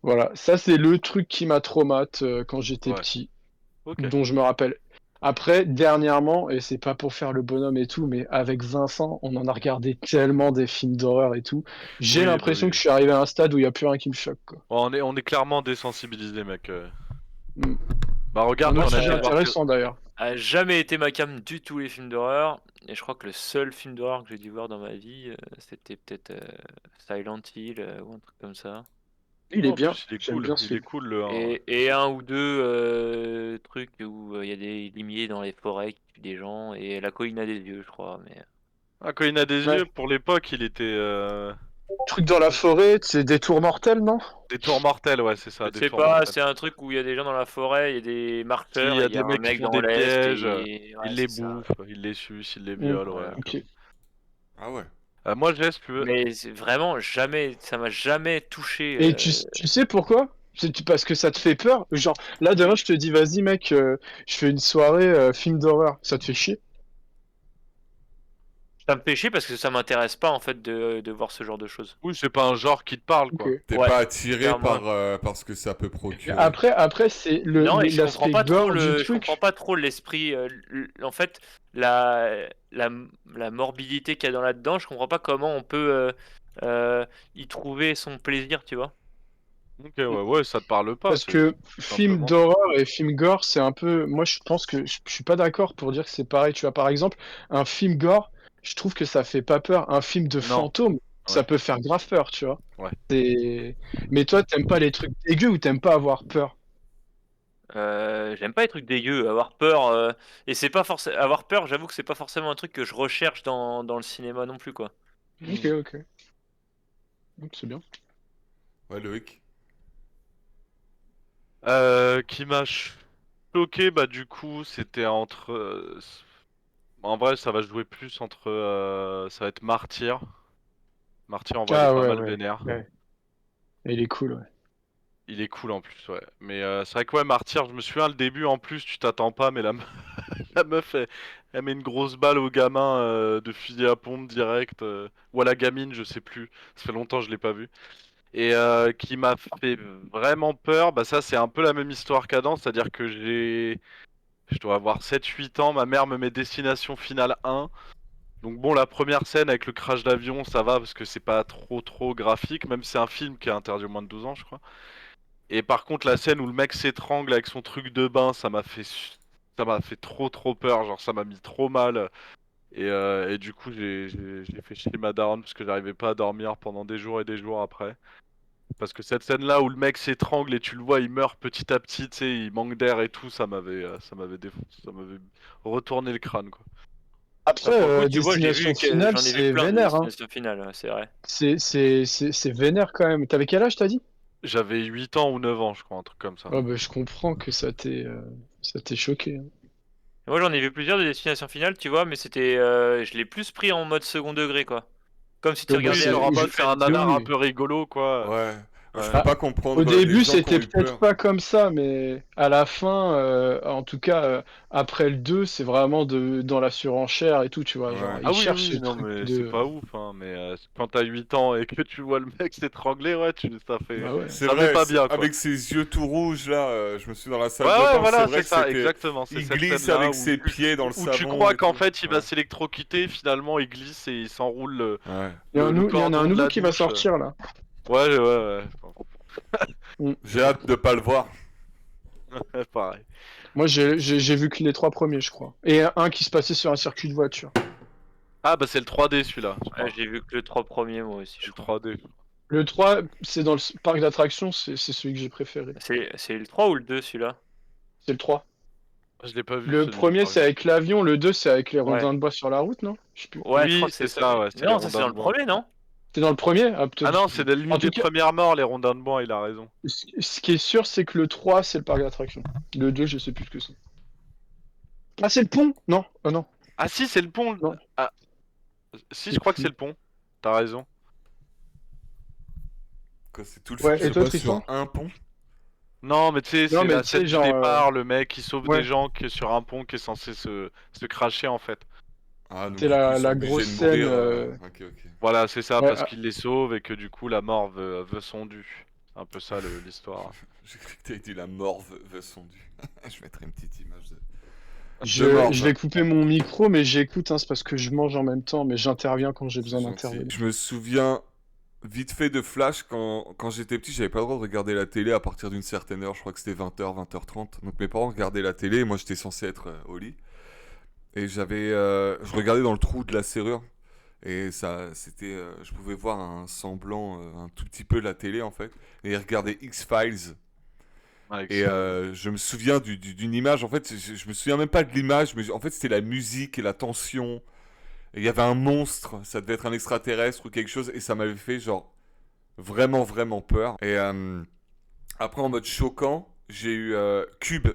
voilà, ça, c'est le truc qui m'a traumatisé quand j'étais Ouais, petit, ok. dont je me rappelle. Après, dernièrement, et c'est pas pour faire le bonhomme et tout, mais avec Vincent, on en a regardé tellement des films d'horreur et tout. J'ai Oui, bah l'impression que oui. je suis arrivé à un stade où il n'y a plus rien qui me choque, quoi. Bon, on est clairement désensibilisés, mec. Mm. Bah regarde, Un on autre a sujet été voir que... intéressant d'ailleurs. A jamais été ma cam du tout les films d'horreur. Et je crois que le seul film d'horreur que j'ai dû voir dans ma vie, c'était peut-être Silent Hill ou un truc comme ça. Il est En bien, plus, j'aime bien ce il est film. cool le 1. Et un ou deux trucs où il y a des limiers dans les forêts qui tuent des gens. Et La colline à des yeux, je crois. Mais Ah, quand il a des Ouais. yeux, pour l'époque, il était... Truc dans la forêt, c'est des tours mortels, non? Des tours mortels, ouais, c'est je ça, des sais tours pas, mortels. c'est un truc où il y a des gens dans la forêt, il y a des Si, il y marcheurs et a il y des a un mecs qui mec font dans des l'Est pièges, et ils ouais, les c'est ça. bouffent, ils les sucent, ils les violent, ouais. Ok. Ah ouais. Moi, j'ai, si tu veux... Mais c'est vraiment jamais, ça m'a jamais touché. Et tu sais pourquoi? Parce que ça te fait peur. Genre, là, demain, je te dis, vas-y, mec, je fais une soirée film d'horreur. Ça te fait chier? Ça me fait chier parce que ça m'intéresse pas en fait de voir ce genre de choses. Oui, c'est pas un genre qui te parle, Ok. quoi. T'es Ouais, pas attiré clairement. par ce que ça peut procurer. Après c'est Non, et je comprends l'aspect pas trop gore du je comprends truc. pas trop l'esprit. En fait, la, la morbidité qu'il y a dans là-dedans, je comprends pas comment on peut y trouver son plaisir, tu vois. Ok, ouais, ça te parle pas, Parce que c'est film simplement ça. d'horreur et film gore, c'est un peu. Moi, je pense que je suis pas d'accord pour dire que c'est pareil. Tu vois, par exemple, un film gore, je trouve que ça fait pas peur. Un film de Non, fantôme, ouais, ça peut faire grave peur, tu vois. ouais. Mais toi, t'aimes pas les trucs dégueux ou t'aimes pas avoir peur? J'aime pas les trucs dégueux, avoir peur. Et c'est pas forcément avoir peur. J'avoue que c'est pas forcément un truc que je recherche dans le cinéma non plus, quoi. Ok, Hmm. ok. Donc, c'est bien. Ouais, Loïc. Qui m'a choqué, bah du coup, c'était entre... En vrai, ça va jouer plus entre... Ça va être Martyr. Martyr, en vrai, il est Ah pas ouais, mal ouais. vénère. Ouais. Il est cool, ouais. Il est cool en plus, ouais. Mais c'est vrai que ouais, Martyr, je me souviens le début en plus, tu t'attends pas, mais la meuf, elle met une grosse balle au gamin de fusil à pompe direct, ou à la gamine, je sais plus. Ça fait longtemps que je l'ai pas vu. Et qui m'a fait vraiment peur, bah ça c'est un peu la même histoire qu'Adam, c'est-à-dire que je dois avoir 7 8 ans, ma mère me met Destination Finale 1. Donc bon, la première scène avec le crash d'avion, ça va parce que c'est pas trop graphique, même si c'est un film qui est interdit aux moins de 12 ans, je crois. Et par contre, la scène où le mec s'étrangle avec son truc de bain, ça m'a fait trop peur, genre ça m'a mis trop mal. Et du coup, j'ai fait chier ma daronne parce que j'arrivais pas à dormir pendant des jours et des jours après. Parce que cette scène-là où le mec s'étrangle et tu le vois, il meurt petit à petit, tu sais, il manque d'air et tout, ça m'avait retourné le crâne, quoi. Ah, Après, pour le coup, tu vois, Destination Finale, j'en ai vu c'est plein des vénère, hein. destinations finales, ouais, c'est vrai. C'est vénère quand même. T'avais quel âge, t'as dit? J'avais 8 ans ou 9 ans, je crois, un truc comme ça. Oh, bah, je comprends que ça t'ait choqué. Hein. Et moi, j'en ai vu plusieurs de destinations finales, tu vois, mais c'était, je l'ai plus pris en mode second degré, quoi. Comme si tu Oh, bah, Oui, regardais genre avec en tes mode c'est un potes. oui, nanar un oui. peu rigolo, quoi. Ouais. Je Ouais. peux pas comprendre. Au les début, gens qui ont c'était eu peut-être peur. pas comme ça, mais à la fin, en tout cas, après le 2, c'est vraiment dans la surenchère et tout, tu vois. Genre, Ouais. ils Ah oui, cherchent ce oui, non, truc mais c'est de. pas ouf, hein, mais quand t'as 8 ans et que tu vois le mec s'étrangler, ouais, Bah ouais. C'est ça met vrai, pas bien, quoi. avec ses yeux tout rouges là, je me suis dans la Ouais, salle de ouais, bain, c'est voilà, vrai c'est que ça, c'était. exactement. C'est Il cette glisse scène-là avec ses pieds dans le où tu savon crois et qu'en tout. fait il va Ouais. s'électrocuter, finalement il glisse et il s'enroule Ouais. Il y en a cordon un de nouveau la qui va douche. sortir là. Ouais, ouais, Mm. J'ai hâte de pas le voir. ouais, pareil. Moi, j'ai vu que les 3 premiers, je crois. Et un qui se passait sur un circuit de voiture. Ah, bah c'est le 3D celui-là, je crois. Ouais, j'ai vu que le 3 premiers, moi aussi, C'est je le crois. 3D. Le 3, c'est dans le parc d'attractions, c'est celui que j'ai préféré. C'est le 3 ou le 2, celui-là? C'est le 3. Je l'ai pas vu Le celui du premier, parc c'est avec l'avion, le 2, c'est avec les Ouais. rondins de bois sur la route, non? Je sais plus. Ouais, je crois Oui, que c'est c'est ça, ouais, c'est les Non, ça c'est rondins dans de le bois. premier, non? C'est dans le premier? Ah, Ah peut-être. non, c'est l'une En des tout cas, premières morts, les rondins de bois, il a raison. ce qui est sûr, c'est que le 3, c'est le parc d'attractions. Le 2, je sais plus ce que c'est. Ah, c'est le pont? Non, oh non, Ah si, c'est le pont. non. Ah, si, Je je sais crois que c'est plus. le pont. T'as raison. Quoi, c'est tout le film Ouais, qui se et toi, passe Tristan? sur un pont? Non, mais tu sais, Non, c'est mais la tu sais, scène du genre. départ, le mec qui sauve des Ouais, gens qui est sur un pont qui est censé se cracher en fait. Ah, donc c'est du coup, ils sont la obligés grosse de scène. mourir. Ok, ok. Voilà, c'est ça, Ouais, parce qu'il les sauve et que du coup la mort veut son dû. C'est un peu ça l'histoire. J'ai cru que t'avais dit la mort veut son dû. Je mettrai une petite image de je morve. vais couper mon micro, mais j'écoute, hein, c'est parce que je mange en même temps, mais j'interviens quand j'ai C'est besoin gentil. d'intervenir. Je me souviens vite fait de Flash quand j'étais petit, j'avais pas le droit de regarder la télé à partir d'une certaine heure, je crois que c'était 20h, 20h30. Donc mes parents regardaient la télé et moi j'étais censé être au lit. Et je regardais dans le trou de la serrure. Et ça, c'était, je pouvais voir un semblant, un tout petit peu de la télé en fait. Et regarder X-Files. Ouais, Et excellent. je me souviens d'une image, en fait, je me souviens même pas de l'image, mais en fait c'était la musique et la tension. Et il y avait un monstre, ça devait être un extraterrestre ou quelque chose, et ça m'avait fait genre vraiment, vraiment peur. Et après, en mode choquant, j'ai eu Cube.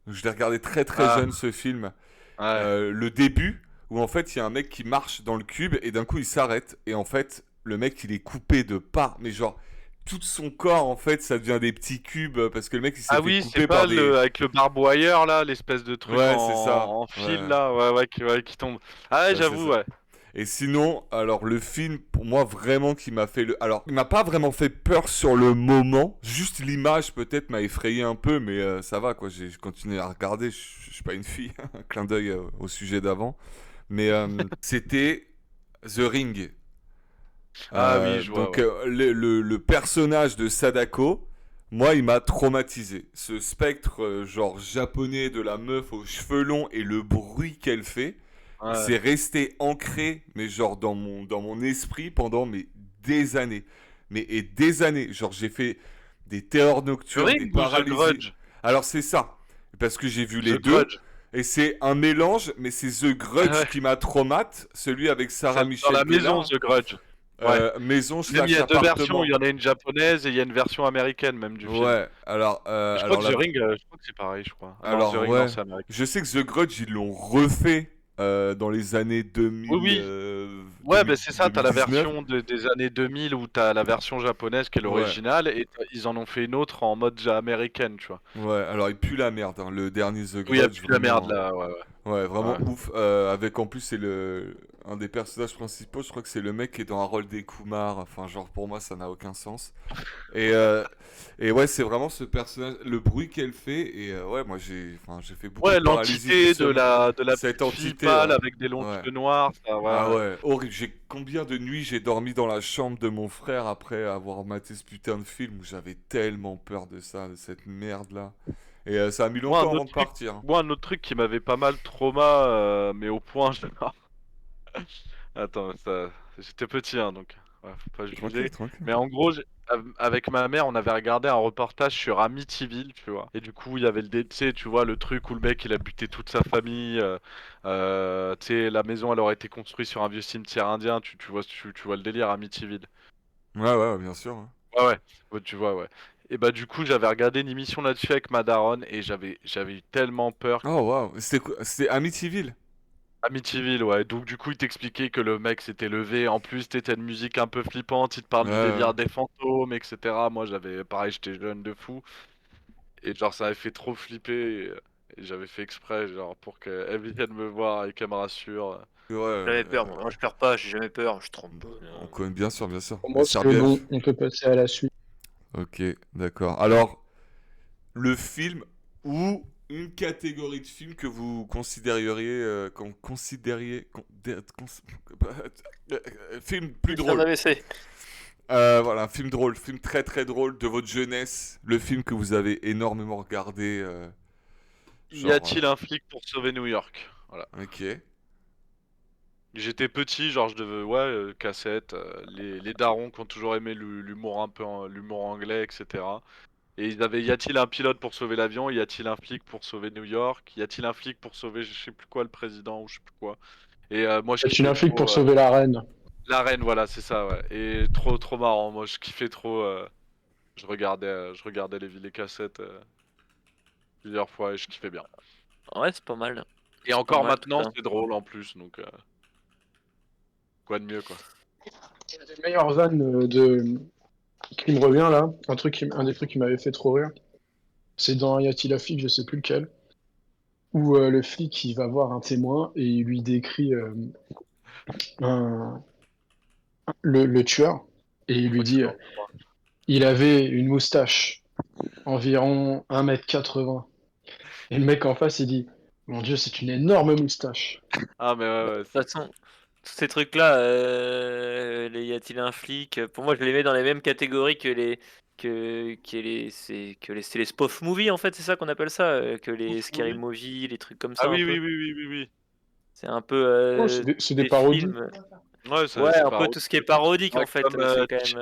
Je l'ai regardé très très Ah, jeune ce film. ouais. Le début, où en fait il y a un mec qui marche dans le cube et d'un coup il s'arrête. Et en fait, le mec il est coupé de part. Mais genre, tout son corps en fait ça devient des petits cubes parce que le mec il s'est Ah fait oui, c'est couper pas par des. le avec le barbed-wire là, l'espèce de truc Ouais, c'est ça. en fil Ouais, là, ouais, qui tombe. Ah ouais, ouais, c'est j'avoue, ça. ouais. Et sinon, alors le film, pour moi, vraiment qui m'a fait le. Alors, il m'a pas vraiment fait peur sur le moment. Juste l'image, peut-être, m'a effrayé un peu, mais ça va, quoi. J'ai continué à regarder. Je suis pas une fille. Un clin d'œil au sujet d'avant. Mais c'était The Ring. Ah oui, je vois, Donc, ouais. le personnage de Sadako, moi, il m'a traumatisé. Ce spectre, genre japonais de la meuf aux cheveux longs et le bruit qu'elle fait. Ouais. C'est resté ancré, mais genre dans mon esprit pendant des années. Et des années. Genre j'ai fait des terreurs The nocturnes, des Ring ou The paralysies. Grudge? Alors c'est ça. Parce que j'ai vu les The deux. Grudge. Et c'est un mélange, mais c'est The Ah Grudge ouais. qui m'a traumate. Celui avec Sarah Celle dans la Michel maison, Gellar. The Grudge. Ouais. Maison Même il y slash a deux versions, il appartement. y en a une japonaise et il y a une version américaine même du film. Ouais, alors, Et je crois alors que la, The Ring, je crois que c'est pareil, je crois. Ah non, The Alors Ring, non, ouais, c'est américain. je sais que The Grudge ils l'ont refait dans les années Oui, 2000, oui. Ouais, bah c'est ça, t'as la 2019. version des années 2000 où t'as la version japonaise qui est Ouais, l'original et ils en ont fait une autre en mode américaine, tu vois. ouais. Alors il pue la merde, hein, le dernier The Où il y a Grudge plus la merde vraiment. là, ouais, ouais. Ouais, vraiment Ouais. ouf. Avec en plus c'est le un des personnages principaux, je crois que c'est le mec qui est dans Harold et Kumar. Enfin genre pour moi ça n'a aucun sens. Et et ouais c'est vraiment ce personnage, le bruit qu'elle fait et ouais moi j'ai fait beaucoup Ouais, de paralysie du l'entité sommeil. de la Cette petite fille entité, pâle ouais. avec des longs Ouais. cheveux noirs, ça, ouais, Ah ouais. ouais, horrible. Combien de nuits j'ai dormi dans la chambre de mon frère après avoir maté ce putain de film où j'avais tellement peur de ça, de cette merde là. Et ça a mis Moi, longtemps avant de partir, hein. un autre truc qui m'avait pas mal mais au point, Attends, j'étais petit, hein, donc ouais, faut pas Tranquille, juger. tranquille. Mais en gros, avec ma mère, on avait regardé un reportage sur Amityville, tu vois. Et du coup, il y avait tu sais, tu vois, le truc où le mec, il a buté toute sa famille. Tu sais, la maison, elle aurait été construite sur un vieux cimetière indien. Tu vois le délire Amityville. Ouais, ouais, bien sûr, hein. Ouais, ouais, ouais, tu vois, ouais. Et bah, du coup, j'avais regardé une émission là-dessus avec ma daronne et j'avais eu tellement peur. Oh waouh, c'était quoi? C'était Amityville. Amityville, ouais. Donc du coup, il t'expliquait que le mec s'était levé. En plus, t'étais une musique un peu flippante. Il te parle du Ouais, délire ouais. des fantômes, etc. Moi, pareil, j'étais jeune de fou. Et genre, ça m'avait fait trop flipper. Et j'avais fait exprès, genre, pour qu'elle vienne me voir et qu'elle me rassure. Ouais, J'avais peur, moi. Moi, je pleure pas, j'ai jamais peur, je trompe pas. on connaît bien sûr, bien sûr. Pour Mais moi, c'est c'est bien. bon. On peut passer à la suite. Ok, d'accord. Alors, le film ou une catégorie de films que vous considériez film plus C'est un drôle. AVC. Voilà, un film drôle, film très très drôle de votre jeunesse, le film que vous avez énormément regardé, Y genre, a-t-il un flic pour sauver New York? Voilà. ok, J'étais petit, genre, je devais, ouais, cassette, les darons qui ont toujours aimé l'humour un peu, l'humour anglais, etc. Et ils avaient, y a-t-il un pilote pour sauver l'avion? Y a-t-il un flic pour sauver New York? Y a-t-il un flic pour sauver, je sais plus quoi, le président ou je sais plus quoi? Et moi, je Tu kiffais flic pour trop sauver la reine. la reine, voilà, c'est ça, ouais. Et trop, trop marrant. Moi, je kiffais trop. Je regardais les cassettes plusieurs fois et je kiffais bien. Ouais, c'est pas mal. Et C'est pas encore mal tout maintenant, ça. c'est drôle en plus, donc quoi de mieux, quoi. Une des meilleures vannes qui me revient là, un des trucs qui m'avait fait trop rire, c'est dans Y a-t-il un flic, je sais plus lequel, où le flic il va voir un témoin et il lui décrit un- le tueur et il Je lui crois que c'est dit dans le 3. il avait une moustache environ 1,80 m. Et le mec en face il dit mon Dieu, c'est une énorme moustache. Ah, mais Bah, ouais, de ouais, toute façon, tous ces trucs-là, les y a-t-il un flic? Pour moi, je les mets dans les mêmes catégories que les c'est les spoof movies en fait, c'est ça qu'on appelle ça, que les Ouf, scary oui. movies, les trucs comme Ah ça un oui, peu. oui, oui, oui, oui, oui. C'est un peu Non, c'est des des parodies. films. Ouais, Ouais, c'est un pas. peu tout ce qui est parodique Ouais, en fait, comme c'est quand même.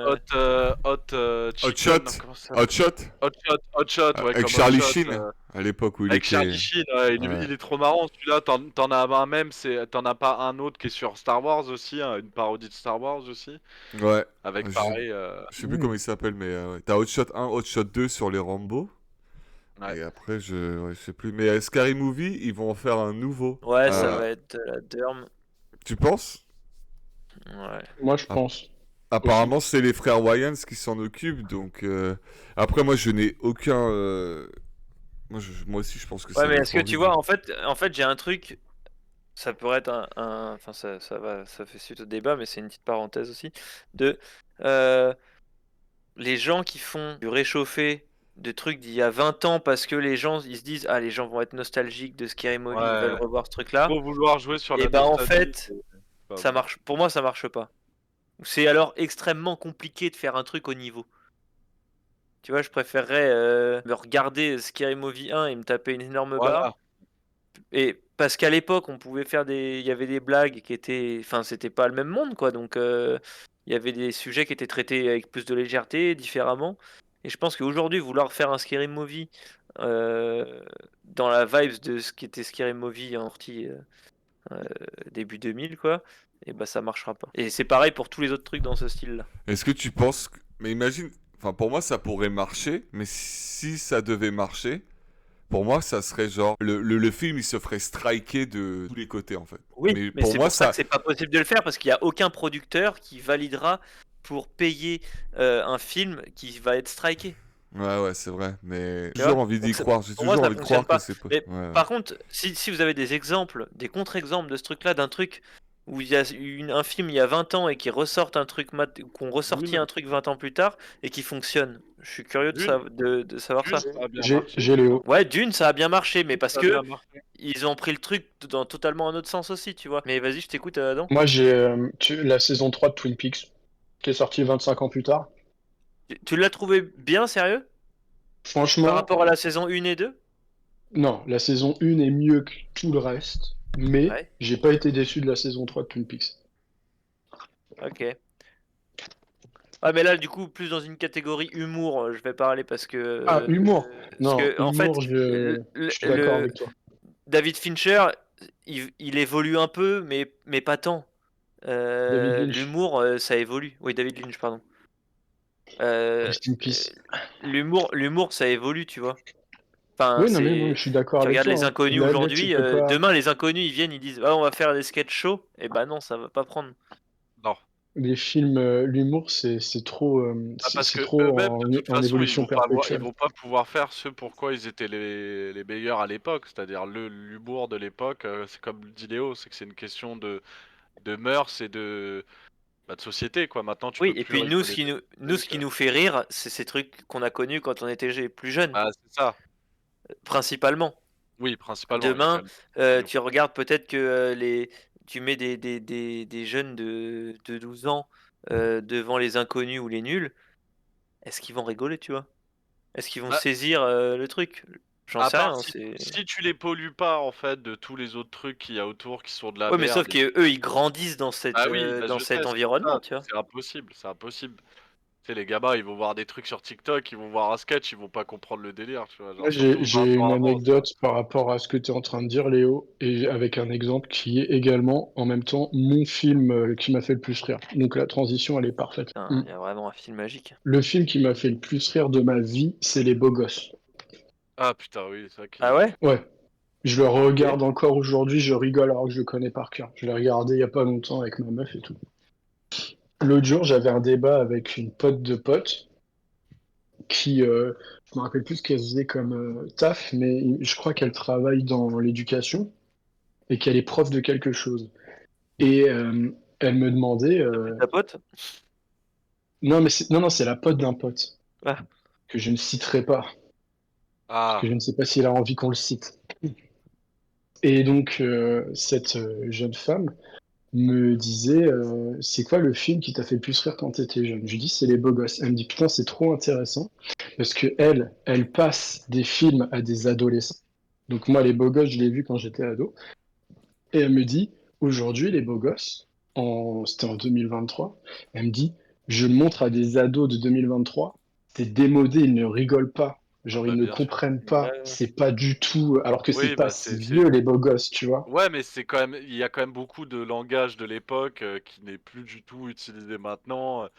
Hot Chicken, non, Shot, comment ça Hot s'appelle? Shot, Hot Shot, ouais, avec comme Hot Charlie Shot. Sheen, à l'époque où il Avec Charlie était, Sheen, ouais, ouais, il est trop marrant celui-là. T'en as un même, t'en as pas un autre qui est sur Star Wars aussi, hein, une parodie de Star Wars aussi, ouais, avec je, pareil. je sais plus comment il s'appelle, mais ouais. T'as Hot Shot 1, Hot Shot 2 sur les Rambo, Ouais. et après, ouais, je sais plus, mais Scary Movie, ils vont en faire un nouveau. Ouais, ça Euh, va être de la derm. tu penses? Ouais. Moi je Ah, pense aussi. apparemment, c'est les frères Wayans qui s'en occupent, donc après, moi, je n'ai aucun, moi aussi, je pense que Ouais, ça mais va est-ce être que tu horrible. vois, en fait, j'ai un truc. Ça pourrait être enfin, ça fait suite au débat, mais c'est une petite parenthèse aussi. De euh, les gens qui font du réchauffé de trucs d'il y a 20 ans parce que les gens ils se disent ah les gens vont être nostalgiques de Scary Movie, ils veulent Ouais. revoir ce truc-là. Trop vouloir jouer sur Et la bah en nostalgie, fait, c'est pas ça bon. marche. Pour moi, ça marche pas. C'est alors extrêmement compliqué de faire un truc au niveau. Tu vois, je préférerais me regarder Scary Movie 1 et me taper une énorme barre. Voilà. Et parce qu'à l'époque, on pouvait faire il y avait des blagues qui étaient, enfin, c'était pas le même monde, quoi. Donc, il y avait des sujets qui étaient traités avec plus de légèreté, différemment. Et je pense qu'aujourd'hui, vouloir faire un Scary Movie dans la vibes de ce qui était Scary Movie en sortie début 2000, quoi, et bah ça marchera pas. Et c'est pareil pour tous les autres trucs dans ce style-là. Est-ce que tu penses mais imagine, enfin pour moi ça pourrait marcher, mais si ça devait marcher, pour moi ça serait genre le film il se ferait striker de tous les côtés en fait. Oui, Mais mais pour c'est moi pour ça ça, que c'est pas possible de le faire parce qu'il y a aucun producteur qui validera pour payer un film qui va être striké. ouais c'est vrai, mais j'ai Tu toujours vois? envie d'y Donc croire, j'ai pour moi toujours ça envie de fonctionne croire que pas. c'est Mais ouais. par contre, si vous avez des exemples, des contre-exemples de ce truc-là, d'un truc où il y a un film il y a 20 ans et qui ressortent un truc qu'on ressorti Dune, un truc 20 ans plus tard et qui fonctionne. Je suis curieux Dune, de savoir Dune, ça. ça a bien J'ai marché. j'ai Léo. Ouais, Dune, ça a bien marché, mais parce Ça a que bien marché. ils ont pris le truc dans totalement un autre sens aussi, tu vois. Mais vas-y, je t'écoute, Adam. Moi j'ai la saison 3 de Twin Peaks qui est sortie 25 ans plus tard. Tu l'as trouvé bien, sérieux? Par Franchement, rapport à la saison 1 et 2? non, la saison 1 est mieux que tout le reste, mais Ouais, j'ai pas été déçu de la saison 3 de Twin Peaks. ok. Ah, mais là, du coup, plus dans une catégorie humour, je vais parler Ah, humour. parce Non, que en fait, humour, je suis d'accord le avec toi. David Fincher, il évolue un peu, mais pas tant. David Lynch, L'humour, ça évolue. Oui, David Lynch, pardon. Euh, rest in euh, peace. l'humour, ça évolue, tu vois. Enfin, Oui, non, mais moi, c'est... je suis d'accord Tu avec regardes toi. les Hein. inconnus Là, aujourd'hui, tu peux pas. demain les inconnus ils viennent, ils disent ah, on va faire des sketchs shows. Et bah non, ça va pas prendre. Non. Les films, l'humour, c'est trop, Ah, parce c'est que trop eux-mêmes, de toute en façon, évolution ils perpétuelle. vont pas pouvoir faire ce pourquoi ils étaient les meilleurs à l'époque. C'est-à-dire l'humour de l'époque, c'est comme dit Léo, c'est que c'est une question de mœurs et de société, quoi. Maintenant, tu Oui, peux et plus puis nous, rigoler de ce trucs. qui nous fait rire, c'est ces trucs qu'on a connus quand on était plus jeunes, Ah, c'est ça. principalement. Oui, principalement, il y a quand Demain, même des millions. tu regardes peut-être que tu mets des jeunes de 12 ans devant les inconnus ou les nuls. Est-ce qu'ils vont rigoler, tu vois? Est-ce qu'ils vont Bah, saisir le truc? J'en à sais part rien. si tu les pollues pas, en fait, de tous les autres trucs qu'il y a autour qui sont de la Ouais, mais sauf merde. qu'eux, ils grandissent Ah oui, bah dans je sais, cet c'est pour environnement, ça, tu vois? c'est impossible, c'est impossible. Tu sais, les gamins, ils vont voir des trucs sur TikTok, ils vont voir un sketch, ils vont pas comprendre le délire, tu vois, Moi, genre surtout 20 j'ai une ans avant, tu vois. anecdote par rapport à ce que tu es en train de dire, Léo, et avec un exemple qui est également, en même temps, mon film qui m'a fait le plus rire. Donc la transition, elle est parfaite. Putain, il y a vraiment un film magique. Le film qui m'a fait le plus rire de ma vie, c'est Les Beaux Gosses. Ah putain, oui, c'est vrai Ah qu'il... ouais? Ouais, je le Ok. regarde encore aujourd'hui, je rigole alors que je le connais par cœur. Je l'ai regardé il y a pas longtemps avec ma meuf et tout. L'autre jour, j'avais un débat avec une pote de pote qui, je me rappelle plus ce qu'elle faisait comme taf, mais je crois qu'elle travaille dans l'éducation et qu'elle est prof de quelque chose. Et elle me demandait, Ta pote? non mais non non c'est la pote d'un pote Ah, que je ne citerai pas parce que Ah, je ne sais pas s'il a envie qu'on le cite. Et donc cette jeune femme me disait c'est quoi le film qui t'a fait le plus rire quand t'étais jeune? Je lui dis c'est Les Beaux Gosses. Elle me dit putain c'est trop intéressant parce que elle passe des films à des adolescents. Donc moi Les Beaux Gosses je l'ai vu quand j'étais ado et elle me dit aujourd'hui Les Beaux Gosses c'était en 2023. Elle me dit je le montre à des ados de 2023, c'est démodé, ils ne rigolent pas. ah Genre, ils bah ne bien sûr. comprennent pas. ouais. C'est pas du tout. Alors que c'est Oui, pas bah si vieux, les beaux gosses, tu vois. Ouais, mais c'est quand même... Il y a quand même beaucoup de langage de l'époque qui n'est plus du tout utilisé maintenant.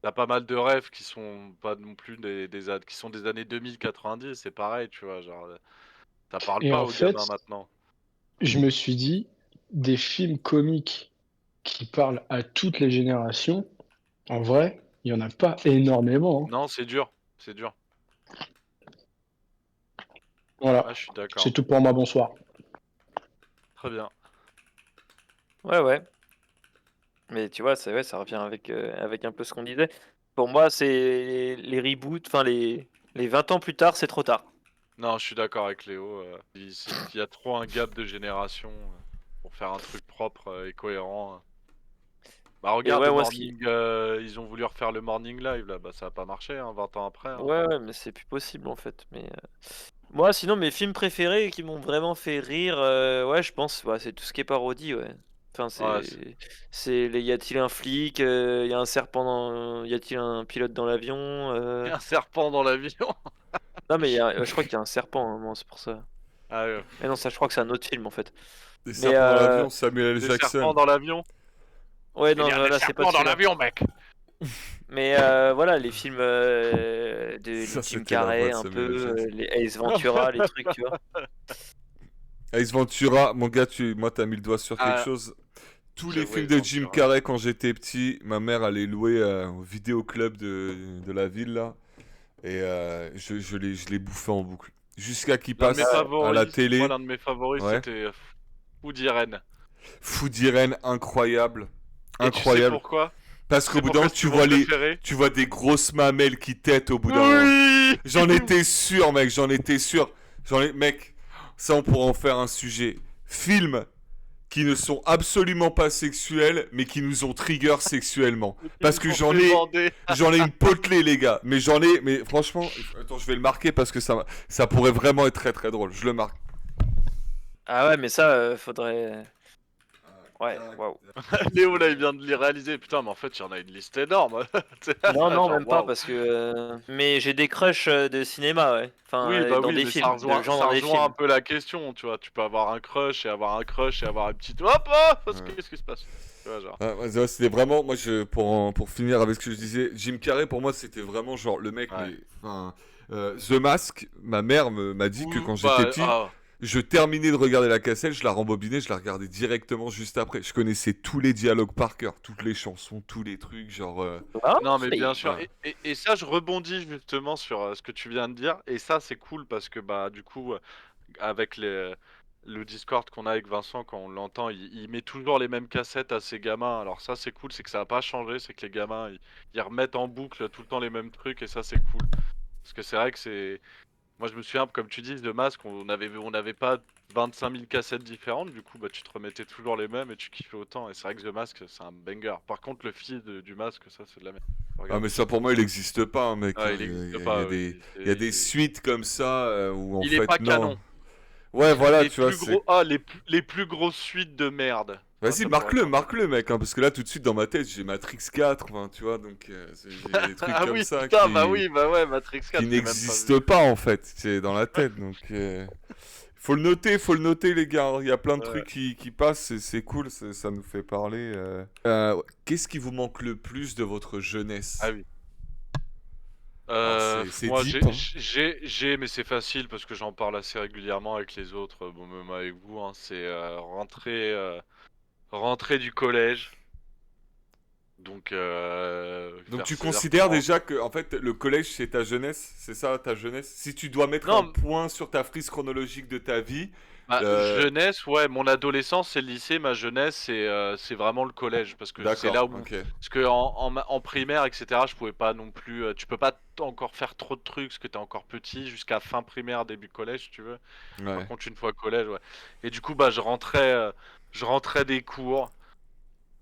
T'as pas mal de rêves qui sont pas non plus qui sont des années 2090, c'est pareil, tu vois, genre... Ça parle Et pas en aux gamins fait, maintenant. je me suis dit, des films comiques qui parlent à toutes les générations, en vrai, il y en a pas énormément. Hein. Non, c'est dur, c'est dur. Voilà. Ah, je suis d'accord. C'est tout pour moi. Bonsoir. Très bien. Ouais, ouais. Mais tu vois, ouais, ça revient avec un peu ce qu'on disait. Pour moi, c'est les reboots, enfin les 20 ans plus tard, c'est trop tard. Non, je suis d'accord avec Léo. Il y a trop un gap de génération pour faire un truc propre et cohérent. Bah Et regarde ouais, le moi, morning, ils ont voulu refaire le morning live là, bah ça a pas marché, hein, 20 ans après. Hein. Ouais, ouais, mais c'est plus possible en fait. Mais moi, sinon, mes films préférés qui m'ont vraiment fait rire, ouais, je pense, ouais, c'est tout ce qui est parodie, ouais. Enfin, Ouais, y a-t-il un flic, y a un serpent y a-t-il un pilote dans l'avion, il y a un serpent dans l'avion. non, mais je crois qu'il y a un serpent, hein, moi, c'est pour ça. Ah, Mais non, ça, je crois que c'est un autre film en fait. Des Mais serpents dans l'avion, Samuel L. des Jackson. serpents dans l'avion. ouais, Il non, y a des voilà, c'est pas serpents dans celui-là. l'avion, mec. Mais voilà, les films de Ça, Jim c'était la voix Carrey, de un Samuel L. peu, Jackson. les Ace Ventura, les trucs, tu vois. Ace Ventura, mon gars, moi t'as mis le doigt sur quelque Ah, chose. Tous les j'avoue, films Ace de Jim Ventura. Carrey quand j'étais petit, ma mère allait louer au vidéoclub de la ville là. Et je les bouffais en boucle. Jusqu'à qu'il L'un de mes passe à la favoris, moi télé. l'un de mes favoris Ouais. c'était Woody Irene. Fou d'Irène, incroyable. Et tu sais Incroyable. pourquoi? Parce Tu qu'au sais bout d'un pourquoi moment, c'est mon préféré? tu vois des grosses mamelles qui têtent au bout d'un moment. Oui. J'en étais sûr, mec, j'en étais sûr. Mec, ça on pourra en faire un sujet. Films qui ne sont absolument pas sexuels, mais qui nous ont trigger sexuellement. Parce que j'en ai une potelée, les gars. Mais mais franchement, attends, je vais le marquer parce que ça pourrait vraiment être très très drôle. Je le marque. Ah ouais, mais ça, faudrait. Ouais, waouh. Léo là il vient de les réaliser. Putain, mais en fait il y en a une liste énorme. Non, non, Genre, même pas, waouh. parce que. Mais j'ai des crushs de cinéma, ouais. Enfin, Oui, bah dans oui, des mais films, de gens ça dans des rejoint un films. peu la question, tu vois. Tu peux avoir un crush et avoir un crush et avoir une petite. Hop, hop, Ouais. qu'est-ce qui se passe? Tu vois, genre. Ouais, c'était vraiment, moi, pour finir avec ce que je disais, Jim Carrey, pour moi, c'était vraiment genre le mec, Ouais. mais, enfin, The Mask, ma mère m'a dit que Ou- quand bah, j'étais petit, ah, je terminais de regarder la cassette, je la rembobinais, je la regardais directement juste après. Je connaissais tous les dialogues par cœur, toutes les chansons, tous les trucs, genre... Ah, non, mais bien et- sûr. Ouais. Et ça, je rebondis justement sur ce que tu viens de dire. Et ça, c'est cool parce que, bah, du coup, avec le Discord qu'on a avec Vincent, quand on l'entend, il met toujours les mêmes cassettes à ses gamins. Alors, ça, c'est cool, c'est que ça n'a pas changé. C'est que les gamins, ils remettent en boucle tout le temps les mêmes trucs. Et ça, c'est cool. Parce que c'est vrai que c'est. Moi, je me souviens, comme tu dis, de Masque, on n'avait pas 25 000 cassettes différentes. Du coup, bah, tu te remettais toujours les mêmes et tu kiffais autant. Et c'est vrai que The Mask, c'est un banger. Par contre, le fil du Masque, ça, c'est de la merde. Ah, Regarde. mais ça, pour moi, il n'existe pas, hein, mec. Ah, Hein. il existe Il y pas. a des, il y a des suites comme ça où, en Il est fait, pas non. canon. Ouais, voilà, Les tu vois, plus c'est... gros, les plus grosses suites de merde. Ah, Vas-y, ça pourrait être- marque-le, mec, hein, parce que là, tout de suite, dans ma tête, j'ai Matrix 4, enfin, tu vois, donc j'ai des trucs Ah comme oui, ça putain, bah oui, bah ouais, Matrix 4, qui j'ai même pas n'existent vu. pas, en fait, c'est dans la tête, donc... Faut le noter, les gars, hein. Il y a plein de Ouais. trucs qui passent, c'est cool, ça nous fait parler. Qu'est-ce qui vous manque le plus de votre jeunesse? Ah oui. Alors, c'est Moi, deep, hein. mais c'est facile parce que j'en parle assez régulièrement avec les autres, bon, même avec vous, hein, c'est rentrer du collège. Donc, Donc vers tu 16h30. considères déjà que en fait le collège c'est ta jeunesse, c'est ça ta jeunesse? Si tu dois mettre un Non, point sur ta frise chronologique de ta vie, bah, euh, jeunesse, ouais, mon adolescence c'est le lycée, ma jeunesse c'est vraiment le collège parce que c'est d'accord, là où, ok, parce que en primaire etc je pouvais pas non plus, tu peux pas encore faire trop de trucs parce que t'es encore petit jusqu'à fin primaire début collège si tu veux. Par ouais. contre une fois collège, ouais. Et du coup bah je rentrais des cours,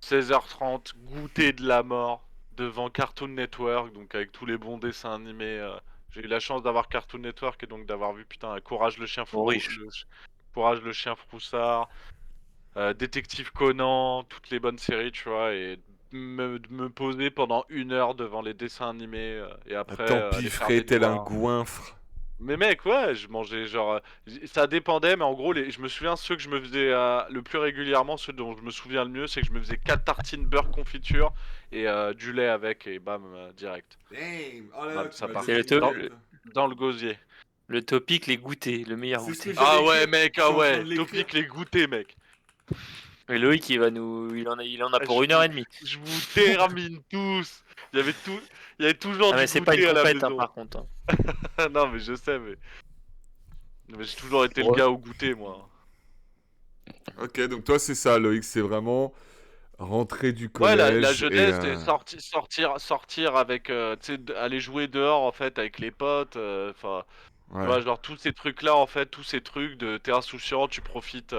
16h30, goûter de la mort devant Cartoon Network, donc avec tous les bons dessins animés. J'ai eu la chance d'avoir Cartoon Network et donc d'avoir vu putain Courage le chien Bon, riche. Courage le chien froussard, Détective Conan, toutes les bonnes séries, tu vois, et de me poser pendant 1 heure devant les dessins animés et après aller faire T'empiffrais des tel un devoirs. goinfre. Mais mec, ouais, je mangeais genre. Ça dépendait, mais en gros, je me souviens ceux que je me faisais le plus régulièrement, ceux dont je me souviens le mieux, c'est que je me faisais 4 tartines beurre confiture et du lait avec, et bam, direct. Damn, oh là Bam, là, tu ça m'as part. C'est donné le, une le, rêve. Dans le gosier. le topic, les goûters, le meilleur C'est ce que goûter. j'allais Ah ouais, écrire. mec, Je ah suis en train ouais. de l'écrire. Topic les goûters, mec. Et Loïc, il en a Ah, pour 1 heure et demie. je vous termine tous. Il y avait toujours Ah, du mais c'est pas une goûter à la compète, hein, maison. par contre. Hein. Non, mais je sais, mais j'ai toujours été le Ouais. gars au goûter, moi. Ok, donc toi c'est ça Loïc, c'est vraiment rentrer du Ouais, la collège et... jeunesse, c'est sortir avec, tu sais, aller jouer dehors en fait avec les potes, enfin, tu Ouais. vois, genre tous ces trucs-là en fait, tous ces trucs de t'es insouciant, tu profites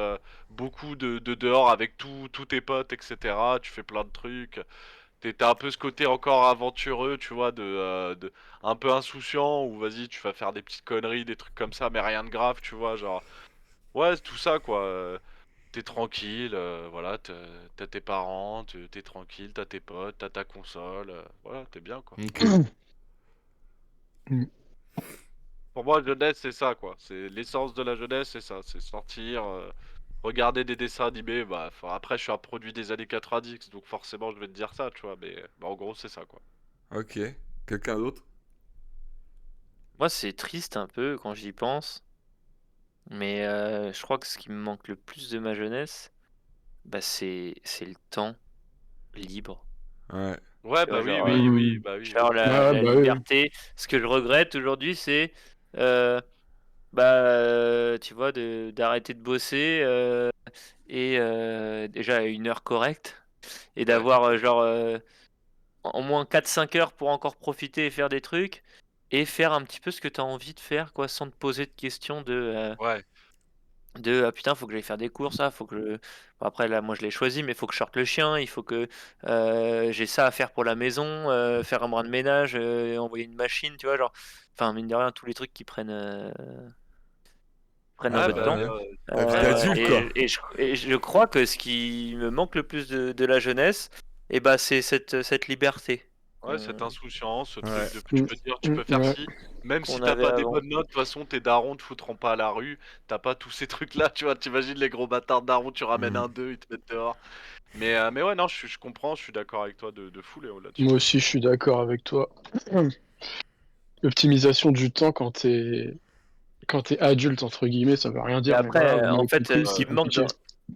beaucoup de dehors avec tous tes potes, etc. Tu fais plein de trucs. T'as un peu ce côté encore aventureux, tu vois, un peu insouciant où vas-y, tu vas faire des petites conneries, des trucs comme ça, mais rien de grave, tu vois, genre, ouais, c'est tout ça quoi. T'es tranquille, voilà, t'as tes parents, t'es tranquille, t'as tes potes, t'as ta console, voilà, t'es bien quoi. Ok. Pour moi, jeunesse, c'est ça quoi. C'est l'essence de la jeunesse, c'est ça, c'est sortir, regarder des dessins animés. Bah, après, je suis un produit des années 90, donc forcément, je vais te dire ça, tu vois. Mais bah, en gros, c'est ça quoi. Ok. Quelqu'un d'autre? Moi, c'est triste un peu quand j'y pense. Mais je crois que ce qui me manque le plus de ma jeunesse, bah, c'est le temps libre. Ouais. Ouais, Tu bah vois, oui, genre, oui, oui, bah oui, genre oui. la Ouais, bah oui. liberté. Ce que je regrette aujourd'hui, c'est, euh, tu vois, d'arrêter de bosser et déjà à une heure correcte et Ouais. d'avoir au moins 4-5 heures pour encore profiter et faire des trucs et faire un petit peu ce que tu as envie de faire, quoi, sans te poser de questions Ouais. ah putain, faut que j'aille faire des courses, faut que bon, après là moi je l'ai choisi, mais faut que je sorte le chien, il faut que j'ai ça à faire pour la maison, faire un brin de ménage, envoyer une machine, tu vois, genre, enfin mine de rien tous les trucs qui prennent un Ouais, peu de bah, temps. Ouais. La vie ouais, ouais, d'adulte, quoi. Et je crois que ce qui me manque le plus de la jeunesse, et bah c'est cette liberté ouais, cette qu'on insouciance, ce Ouais. truc de tu peux dire, tu peux faire Ouais. ci, même si qu'on t'as avait pas des avant. bonnes notes, de toute façon, tes darons te foutront pas à la rue, t'as pas tous ces trucs-là, tu vois, t'imagines les gros bâtards darons, tu ramènes Mm. un 2 ils te mettent dehors. Mais ouais, non, je comprends, je suis d'accord avec toi de fou, Léo, là-dessus. Moi aussi, je suis d'accord avec toi. L'optimisation du temps quand t'es adulte, entre guillemets, ça veut rien Et dire. Mais après, voilà, au en niveau fait, couple, ce c'est qui me manque compliqué.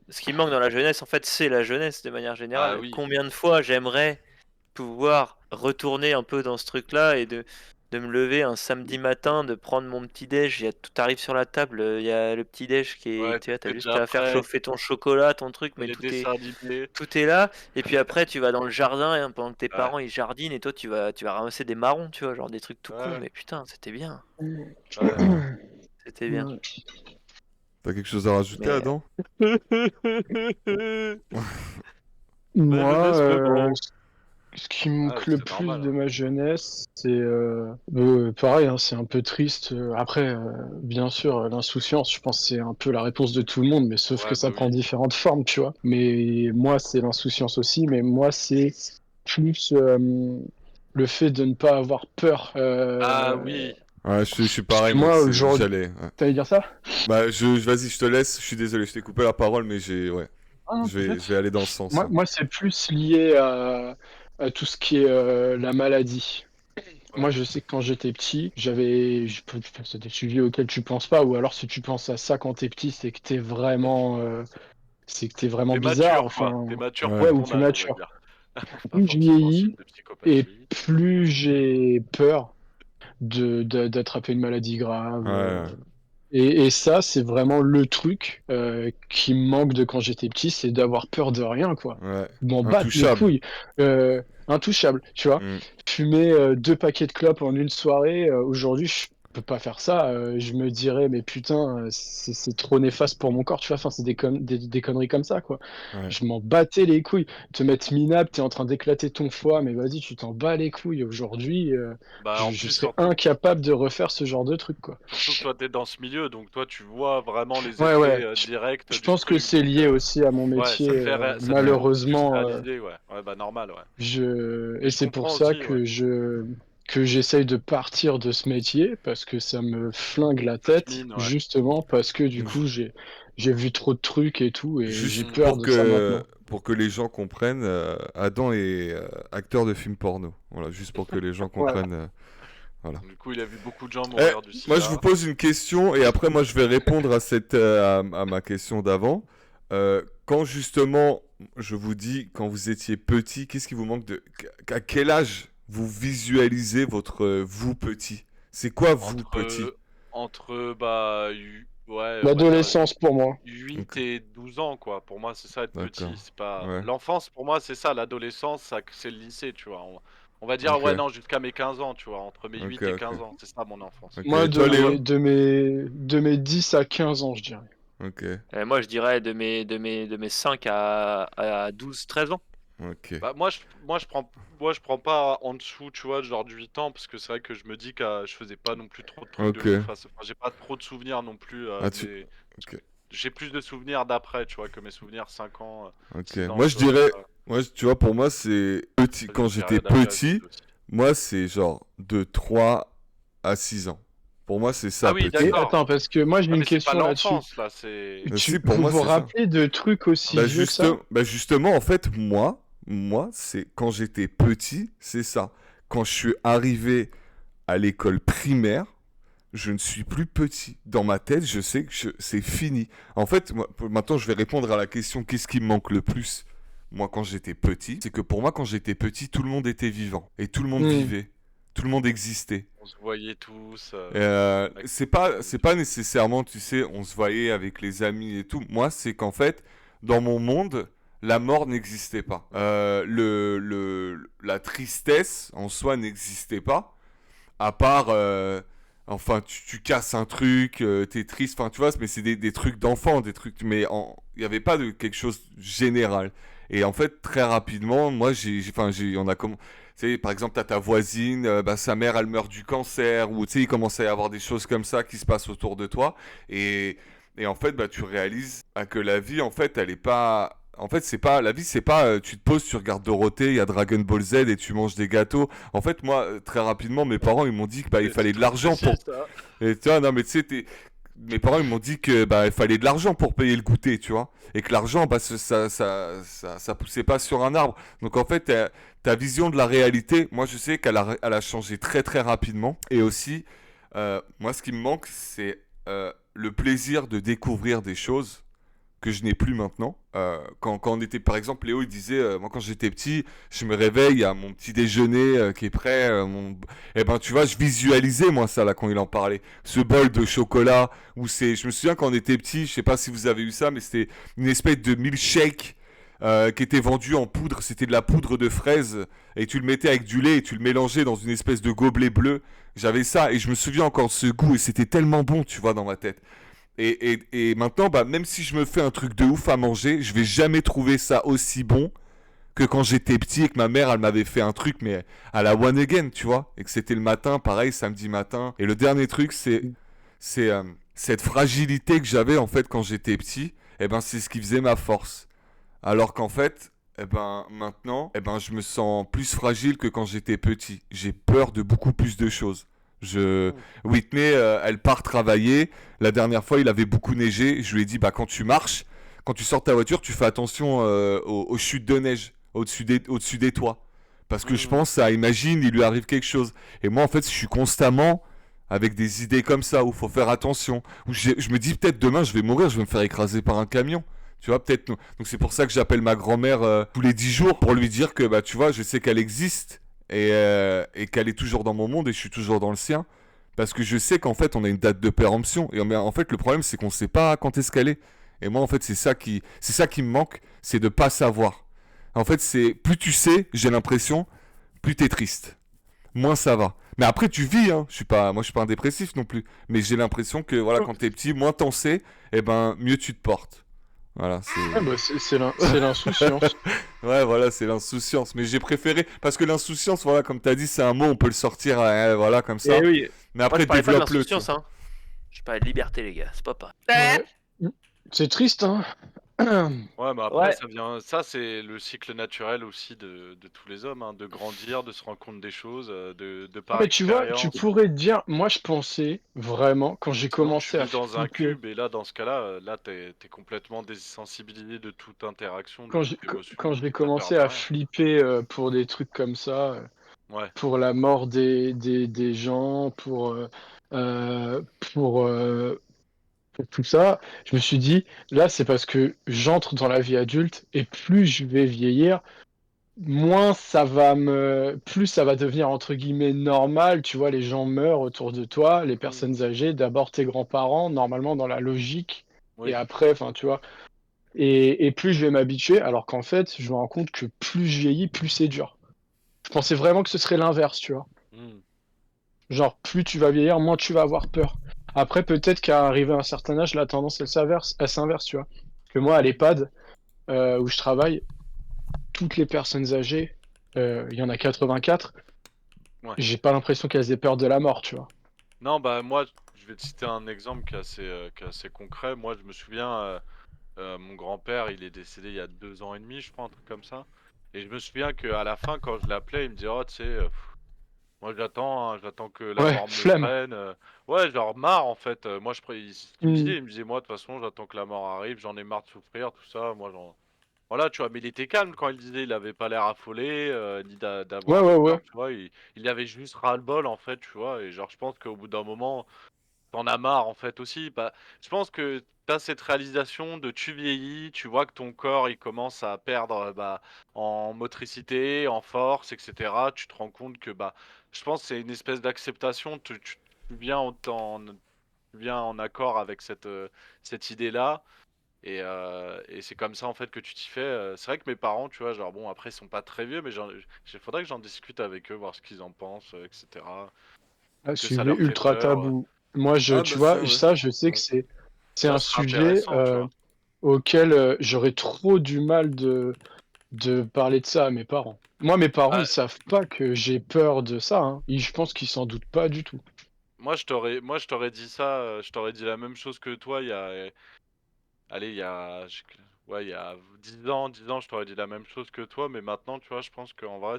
ce qui manque dans la jeunesse, en fait, c'est la jeunesse de manière générale. Ah oui. Combien de fois j'aimerais pouvoir retourner un peu dans ce truc-là et de me lever un samedi matin, de prendre mon petit déj, tout arrive sur la table, il y a le petit déj qui est, Ouais, tu vois, t'as t'es juste déjà à faire prêt, chauffer ton chocolat, ton truc, mais les dessins animés. tout est là. Et puis après, tu vas dans le jardin et pendant que tes Ouais. parents ils jardinent et toi tu vas ramasser des marrons, tu vois, genre des trucs tout cons, Ouais. mais putain, c'était bien, Ouais. c'était bien. Ouais. T'as quelque chose à rajouter, Mais Adam? Moi, jeunesse, mais bon. ce qui me Ah, manque le c'est plus normal. de ma jeunesse, c'est pareil, hein, c'est un peu triste. Après, bien sûr, l'insouciance, je pense que c'est un peu la réponse de tout le monde, mais sauf que Ouais, ça bah prend oui. différentes formes, tu vois. Mais moi, c'est l'insouciance aussi, mais moi, c'est plus le fait de ne pas avoir peur. Ah oui. Ouais, je suis Parce pareil, que moi, moi, aujourd'hui, j'allais. Ouais. t'allais dire ça? Bah, vas-y, je te laisse. Je suis désolé, je t'ai coupé la parole, mais ouais, Ah non, je vais t'inquiète. aller dans ce sens, Moi, là. moi c'est plus lié à tout ce qui est la maladie. Ouais. Moi, je sais que quand j'étais petit, c'est des sujets auxquels tu penses pas, ou alors si tu penses à ça quand t'es petit, c'est que t'es vraiment T'es bizarre, mature, quoi. enfin, T'es mature Ouais. ouais, pour ou ton plus âge, on va mature. dire. Pas Plus je forcément signe vieillis, de et psychopathie. plus j'ai peur d'attraper une maladie grave. Ouais, Et ça, c'est vraiment le truc qui me manque de quand j'étais petit, c'est d'avoir peur de rien, quoi. ouais. Je m'en batte les Intouchable. couilles. Intouchable, tu vois. Mm. Fumer 2 paquets de clopes en une soirée, aujourd'hui, je peux pas faire ça. Je me dirais, mais putain, c'est trop néfaste pour mon corps, tu vois. Enfin, c'est des conneries comme ça, quoi. Ouais. Je m'en battais les couilles. Te mettre minable, t'es en train d'éclater ton foie, mais vas-y, tu t'en bats les couilles. Aujourd'hui, Bah, en je plus, serais surtout, incapable de refaire ce genre de truc, quoi. surtout que toi, t'es dans ce milieu, donc toi, tu vois vraiment les Ouais, effets ouais. directs Je du pense que truc. c'est Donc, lié aussi à mon ouais, métier. ça te fait beaucoup plus Malheureusement, réaliser, ouais. Ouais, bah, normal, ouais. et Mais je c'est pour comprends ça aussi, ouais. que j'essaye de partir de ce métier parce que ça me flingue la Ça te tête, mine, ouais. justement parce que du coup, Ju- j'ai vu trop de trucs et tout, et j'ai Juste Mm. peur de ça maintenant. pour que les gens comprennent, Adam est acteur de films porno. Voilà, juste pour que les gens Ouais. comprennent. Voilà. Du coup, il a vu beaucoup de gens Eh, mourir du moi, je vous sida. pose une question et après, moi, je vais répondre à à ma question d'avant. Quand justement, je vous dis, quand vous étiez petit, qu'est-ce qui vous manque à quel âge vous visualisez votre vous petit? C'est quoi vous petit? Entre, bah, ouais, on va dire L'adolescence pour moi. 8 Ok, et 12 ans, quoi. Pour moi, c'est ça être d'accord. petit. C'est pas Ouais. l'enfance, pour moi, c'est ça. L'adolescence, c'est le lycée, tu vois. On va dire, Ok. ouais, non, jusqu'à mes 15 ans, tu vois. Entre mes Ok. 8 et Ok. 15 ans. C'est ça, mon enfance. Ok. Moi, Et toi, Léo? de mes 10 à 15 ans, je dirais. Ok. Moi, je dirais de mes 5 à 12, 13 ans. Ok. Bah, moi, je prends pas en dessous, tu vois, genre de 8 ans, parce que c'est vrai que je me dis que je faisais pas non plus trop de trucs de Ok. ouf. Enfin, j'ai pas trop de souvenirs non plus. Ah, tu. Ok. J'ai plus de souvenirs d'après, tu vois, que mes souvenirs 5 ans, Ok. 6 ans, Moi, je tu vois. dirais. Moi, tu vois, pour moi, c'est petit. J'ai Quand une j'étais période assez acide petit, aussi. moi, c'est genre de 3 à 6 ans. Pour moi, c'est Ah ça, oui, petit. Et d'accord. attends, parce que moi, j'ai Ouais, une mais c'est pas question là-dessus. l'enfance, là, c'est... Si, pour Vous moi, vous c'est ça. rappelez de trucs aussi vieux que ça? Bah justement, en fait, moi, c'est quand j'étais petit, c'est ça. Quand je suis arrivé à l'école primaire, je ne suis plus petit. Dans ma tête, je sais que c'est fini. En fait, maintenant, je vais répondre à la question qu'est-ce qui me manque le plus, moi, quand j'étais petit. C'est que pour moi, quand j'étais petit, tout le monde était vivant. Et tout le monde Hmm. vivait. Tout le monde existait. On se voyait tous. Avec C'est pas nécessairement, tu sais, on se voyait avec les amis et tout. Moi, c'est qu'en fait, dans mon monde, la mort n'existait pas. La tristesse en soi n'existait pas. À part, enfin, tu casses un truc, t'es triste, enfin, tu vois, mais c'est des trucs d'enfant, des trucs, mais il n'y avait pas de quelque chose de général. Et en fait, très rapidement, moi, on a comme, tu sais, par exemple, t'as ta voisine, bah, sa mère, elle meurt du cancer, ou tu sais, il commence à y avoir des choses comme ça qui se passent autour de toi, et en fait, bah, tu réalises que la vie, en fait, elle est pas. En fait, c'est pas la vie, c'est pas tu te poses, tu regardes Dorothée, il y a Dragon Ball Z et tu manges des gâteaux. En fait, moi, très rapidement, mes parents ils m'ont dit que bah, il c'est fallait de très l'argent précis, pour. ça. Et tu vois, non mais tu sais, mes parents ils m'ont dit que bah il fallait de l'argent pour payer le goûter, tu vois, et que l'argent bah ça poussait pas sur un arbre. Donc en fait ta vision de la réalité, moi je sais elle a changé très très rapidement. Et aussi moi ce qui me manque c'est le plaisir de découvrir des choses que je n'ai plus maintenant. Quand on était, par exemple, Léo, il disait, moi quand j'étais petit, je me réveille, il y a mon petit déjeuner qui est prêt. Eh ben, tu vois, je visualisais moi ça là quand il en parlait. Ce bol de chocolat où c'est, je me souviens quand on était petit, je sais pas si vous avez eu ça, mais c'était une espèce de milkshake. Qui était vendu en poudre, c'était de la poudre de fraise et tu le mettais avec du lait et tu le mélangeais dans une espèce de gobelet bleu. J'avais ça et je me souviens encore de ce goût et c'était tellement bon, tu vois, dans ma tête. Et maintenant, bah, même si je me fais un truc de ouf à manger, je vais jamais trouver ça aussi bon que quand j'étais petit et que ma mère, elle m'avait fait un truc, mais à la one again, tu vois. Et que c'était le matin, pareil, samedi matin. Et le dernier truc, c'est cette fragilité que j'avais, en fait, quand j'étais petit. Et ben, c'est ce qui faisait ma force. Alors qu'en fait, eh ben, maintenant, eh ben, je me sens plus fragile que quand j'étais petit. J'ai peur de beaucoup plus de choses. Je... Whitney, elle part travailler. La dernière fois, il avait beaucoup neigé. Je lui ai dit, bah, quand tu marches, quand tu sors ta voiture, tu fais attention aux chutes de neige au-dessus des toits. Parce que je pense, ça imagine, il lui arrive quelque chose. Et moi, en fait, je suis constamment avec des idées comme ça, où il faut faire attention. Je me dis, peut-être demain, je vais mourir, je vais me faire écraser par un camion. Tu vois, peut-être. Donc c'est pour ça que j'appelle ma grand-mère tous les 10 jours pour lui dire que, bah, tu vois, je sais qu'elle existe et qu'elle est toujours dans mon monde et je suis toujours dans le sien. Parce que je sais qu'en fait, on a une date de péremption. Et en fait, le problème, c'est qu'on ne sait pas quand est-ce qu'elle est. Et moi, en fait, c'est ça qui me manque, c'est de pas savoir. En fait, c'est plus tu sais, j'ai l'impression, plus t'es triste. Moins ça va. Mais après, tu vis, hein. Moi, je suis pas un dépressif non plus. Mais j'ai l'impression que, voilà, quand t'es petit, moins t'en sais, et ben, mieux tu te portes. Voilà, Ah bah, c'est l'insouciance. Ouais, voilà, c'est l'insouciance. Mais j'ai préféré. Parce que l'insouciance, voilà, comme t'as dit, c'est un mot, on peut le sortir, voilà, comme ça. Eh oui. Mais Moi, après, je parlais pas de développe-le. tu l'insouciance, hein. Je parlais de liberté, les gars. C'est pas pareil. Ouais. C'est triste, hein. Ouais, mais après, Ouais. ça vient. Ça, c'est le cycle naturel aussi de tous les hommes, hein, de grandir, de se rendre compte des choses, de par Mais tu vois, tu expérience. pourrais te dire, moi je pensais vraiment, quand j'ai Sinon, tu commencé à vis dans un flipper, cube, et là, dans ce cas-là, là, t'es complètement désensibilisé de toute interaction, de quand toute émotion, quand j'ai t'as peur commencé de à rien. flipper pour des trucs comme ça, Ouais. pour la mort des gens, euh, pour, euh, pour tout ça, je me suis dit, là c'est parce que j'entre dans la vie adulte et plus je vais vieillir, plus ça va devenir entre guillemets normal, tu vois, les gens meurent autour de toi, les personnes âgées, d'abord tes grands-parents, normalement dans la logique, et Oui. après, enfin, tu vois, et plus je vais m'habituer, alors qu'en fait, je me rends compte que plus je vieillis, plus c'est dur. Je pensais vraiment que ce serait l'inverse, tu vois. Mm. Genre, plus tu vas vieillir, moins tu vas avoir peur. Après, peut-être qu'à arriver à un certain âge, la tendance, elle s'inverse, tu vois. Parce que moi, à l'EHPAD, où je travaille, toutes les personnes âgées, il y en a 84, Ouais. j'ai pas l'impression qu'elles aient peur de la mort, tu vois. Non, bah, moi, je vais te citer un exemple qui est assez concret. Moi, je me souviens, mon grand-père, il est décédé il y a 2 ans et demi, je crois, un truc comme ça. Et je me souviens qu'à la fin, quand je l'appelais, il me disait, oh, tu sais, moi j'attends, hein, j'attends que la Ouais, mort me flemme. prenne. Ouais, genre marre en fait. Moi, ce qu'il me Hmm. disait, il me disait, moi, de toute façon, j'attends que la mort arrive, j'en ai marre de souffrir, tout ça. Moi, j'en. Voilà, tu vois, mais il était calme quand il disait, il avait pas l'air affolé, ni Ouais, d'avoir ouais, peur, ouais. tu vois. Il avait juste ras-le-bol en fait, tu vois. Et genre, je pense qu'au bout d'un moment, t'en as marre en fait aussi. Bah, je pense que t'as cette réalisation de tu vieillis, tu vois que ton corps il commence à perdre bah, en motricité, en force, etc. Tu te rends compte que bah, je pense que c'est une espèce d'acceptation. Tu viens tu viens en accord avec cette idée-là. Et c'est comme ça en fait que tu t'y fais. C'est vrai que mes parents, tu vois, genre bon, après ils sont pas très vieux, mais il faudrait que j'en discute avec eux, voir ce qu'ils en pensent, etc. Ah, Que ça sujet leur fait ultra peur. tabou. Moi, Ah, tu bien sûr, vois, ouais. ça, je sais que Ouais. c'est Ça un serait sujet intéressant, tu vois. auquel j'aurais trop du mal de parler de ça à mes parents. Moi, mes parents, ils Bah, savent pas que j'ai peur de ça, hein. Je pense qu'ils s'en doutent pas du tout. moi, je t'aurais dit ça, je t'aurais dit la même chose que toi il y a, allez, ouais, il y a 10 ans, je t'aurais dit la même chose que toi, mais maintenant, tu vois, je pense qu'en vrai,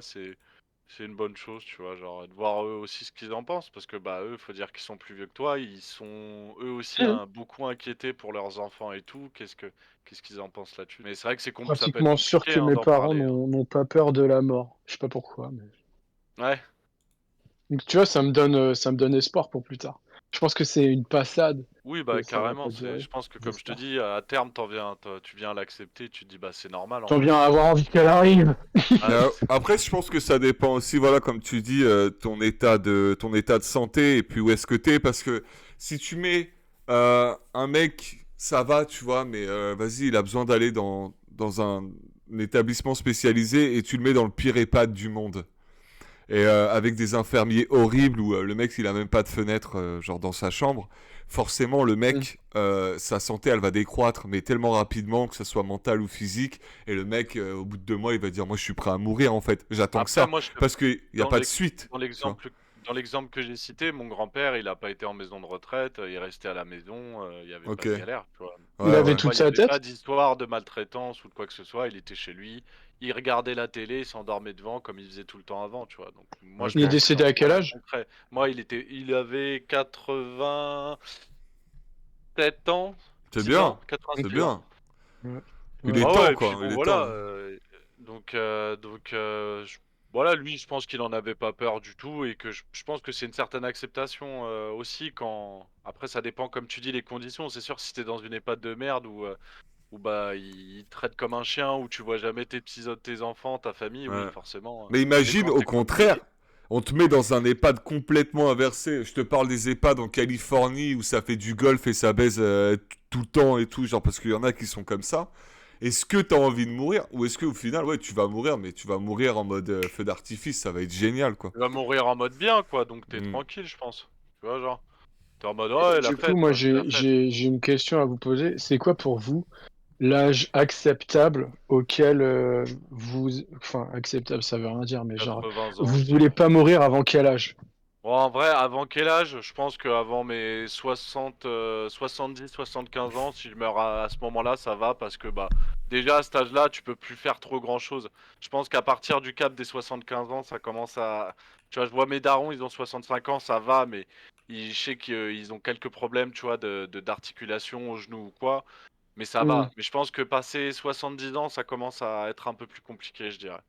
c'est une bonne chose, tu vois, genre de voir eux aussi ce qu'ils en pensent, parce que bah eux, faut dire qu'ils sont plus vieux que toi, ils sont eux aussi Mhm. beaucoup inquiétés pour leurs enfants et tout. Qu'est-ce qu'ils en pensent là-dessus? Mais c'est vrai que ça peut être Pratiquement sûr compliqué que hein, mes d'en parents parler. Hein. n'ont pas peur de la mort. Je sais pas pourquoi, mais... Ouais, Donc, tu vois, ça me donne espoir pour plus tard. Je pense que c'est une passade oui, et bah ça va carrément. pas durer, Je pense que comme je te j'espère. dis, à terme, tu viens à l'accepter, tu te dis bah c'est normal en J'en fait. viens à avoir envie qu'elle arrive. Ah, Après, je pense que ça dépend aussi, voilà, comme tu dis, ton état de santé et puis où est-ce que t'es, parce que si tu mets un mec, ça va, tu vois, mais vas-y, il a besoin d'aller dans un établissement spécialisé et tu le mets dans le pire EHPAD du monde. Et avec des infirmiers horribles où le mec il a même pas de fenêtre genre dans sa chambre, forcément le mec sa santé elle va décroître mais tellement rapidement que ce soit mental ou physique et le mec au bout de 2 mois il va dire moi je suis prêt à mourir en fait, j'attends que Après, ça moi, parce qu'il n'y a dans pas de l'ex- suite, dans tu vois. l'exemple que j'ai cité, mon grand-père, il a pas été en maison de retraite, il est resté à la maison, il y avait pas Ok, de galère, tu vois. Il ouais avait ouais. Tu vois, toute il y sa avait tête. pas d'histoire de maltraitance ou de quoi que ce soit, il était chez lui, il regardait la télé, il s'endormait devant comme il faisait tout le temps avant, tu vois. Donc moi je Il est Ok, pense que décédé dans à ce quel cas âge? concret, moi il avait 87 ans, c'est 6 ans, bien, c'est Ok. 86 ans. bien, Ouais. il Ouais. est Ah temps ouais, et puis quoi, il bon, est temps voilà. hein. Voilà, lui, je pense qu'il en avait pas peur du tout et que je pense que c'est une certaine acceptation aussi quand. Après, ça dépend, comme tu dis, les conditions. C'est sûr, si t'es dans une EHPAD de merde où bah ils te traitent comme un chien, où tu vois jamais tes enfants, ta famille, oui, Ouais. forcément. Mais Mais imagine, quand au c'est comme lui. contraire, on te met dans un EHPAD complètement inversé. Je te parle des EHPAD en Californie où ça fait du golf et ça baise tout le temps et tout, genre parce qu'il y en a qui sont comme ça. Est-ce que t'as envie de mourir ou est-ce qu'au final, ouais, tu vas mourir, mais tu vas mourir en mode feu d'artifice, ça va être génial, quoi. Tu vas mourir en mode bien, quoi, donc t'es Mm. tranquille, je pense. Tu vois, genre. T'es en mode, Et ouais, la du coup, fête, moi, quoi, c'est la fête. j'ai une question à vous poser. C'est quoi pour vous l'âge acceptable auquel enfin, acceptable, ça veut rien dire, mais genre, 80 ans, vous je voulez dirais. pas mourir avant quel âge? Bon, en vrai, avant quel âge? Je pense qu'avant mes 70, 75 ans, si je meurs à ce moment-là, ça va parce que bah déjà à cet âge-là, tu peux plus faire trop grand-chose. Je pense qu'à partir du cap des 75 ans, ça commence à... Tu vois, je vois mes darons, ils ont 65 ans, ça va, mais je sais qu'ils ont quelques problèmes, tu vois, d'articulation au genou ou quoi, mais ça Hmm. va. Mais je pense que passé 70 ans, ça commence à être un peu plus compliqué, je dirais.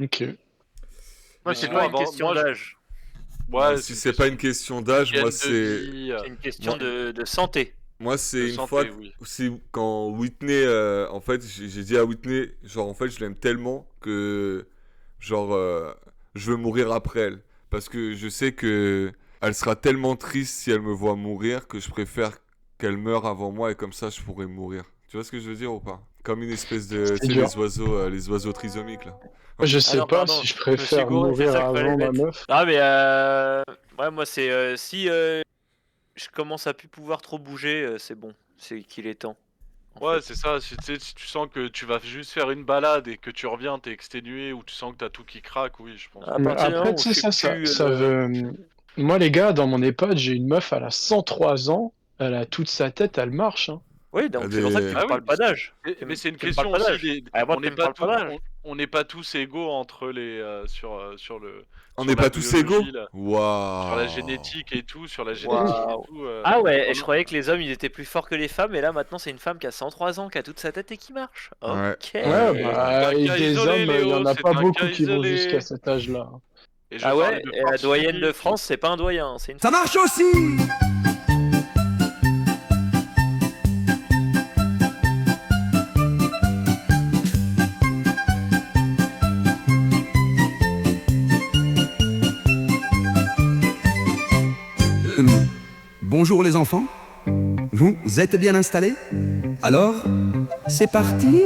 Ok. Mais Moi, c'est sinon, pas une avant, question d'âge, Ouais, Ouais, c'est si une c'est pas question une question d'âge, d'hygiène de vie. c'est une question moi, de santé. moi De c'est une fois santé, oui. c'est quand Whitney, en fait, j'ai dit à Whitney, genre en fait, je l'aime tellement que genre je veux mourir après elle parce que je sais que elle sera tellement triste si elle me voit mourir que je préfère qu'elle meure avant moi et comme ça je pourrais mourir. Tu vois ce que je veux dire ou pas? Comme une espèce de, C'est tu sais, dur. les oiseaux trisomiques là. Moi, je Ah sais non, pas pardon, si je je me suis préfère gouré, c'est mourir ça qu'il fallait avant ma mettre. meuf. Ah, mais ouais, moi, c'est si je commence à plus pouvoir trop bouger, c'est bon, c'est qu'il est temps, en Ouais, fait. c'est ça. Si tu sens que tu vas juste faire une balade et que tu reviens, t'es exténué ou tu sens que t'as tout qui craque, oui, je pense À que. Mais partir du après, moment tu où je sais, suis ça, plus, ça veut. Moi, les gars, dans mon EHPAD, j'ai une meuf, elle a 103 ans, elle a toute sa tête, elle marche, hein. oui, Il y a donc c'est pour ça que tu des me Ah oui, parles pas d'âge. mais c'est une Tu me parles question pas aussi d'âge. Ah, moi, on tu n'est me pas parles pas tous, d'âge. on n'est pas tous égaux entre On sur n'est la pas tous égaux. biologie, sur la Waouh. génétique et tout, sur la génétique et Waouh. tout. Ah ouais, et On je a- croyais que les hommes ils étaient plus forts que les femmes, et là maintenant c'est une femme qui a 103 ans, qui a toute sa tête et qui marche. Ouais, Ok. ouais, Ouais, ouais. C'est un bah, et cas des isolé, hommes, il y en Léo. a C'est pas un beaucoup cas qui vont jusqu'à isolé. cet âge-là. Et je Ah parlais ouais, de et la force doyenne de physique. France, c'est pas un doyen, c'est une Ça marche aussi. Bonjour les enfants, vous êtes bien installés? Alors, c'est parti.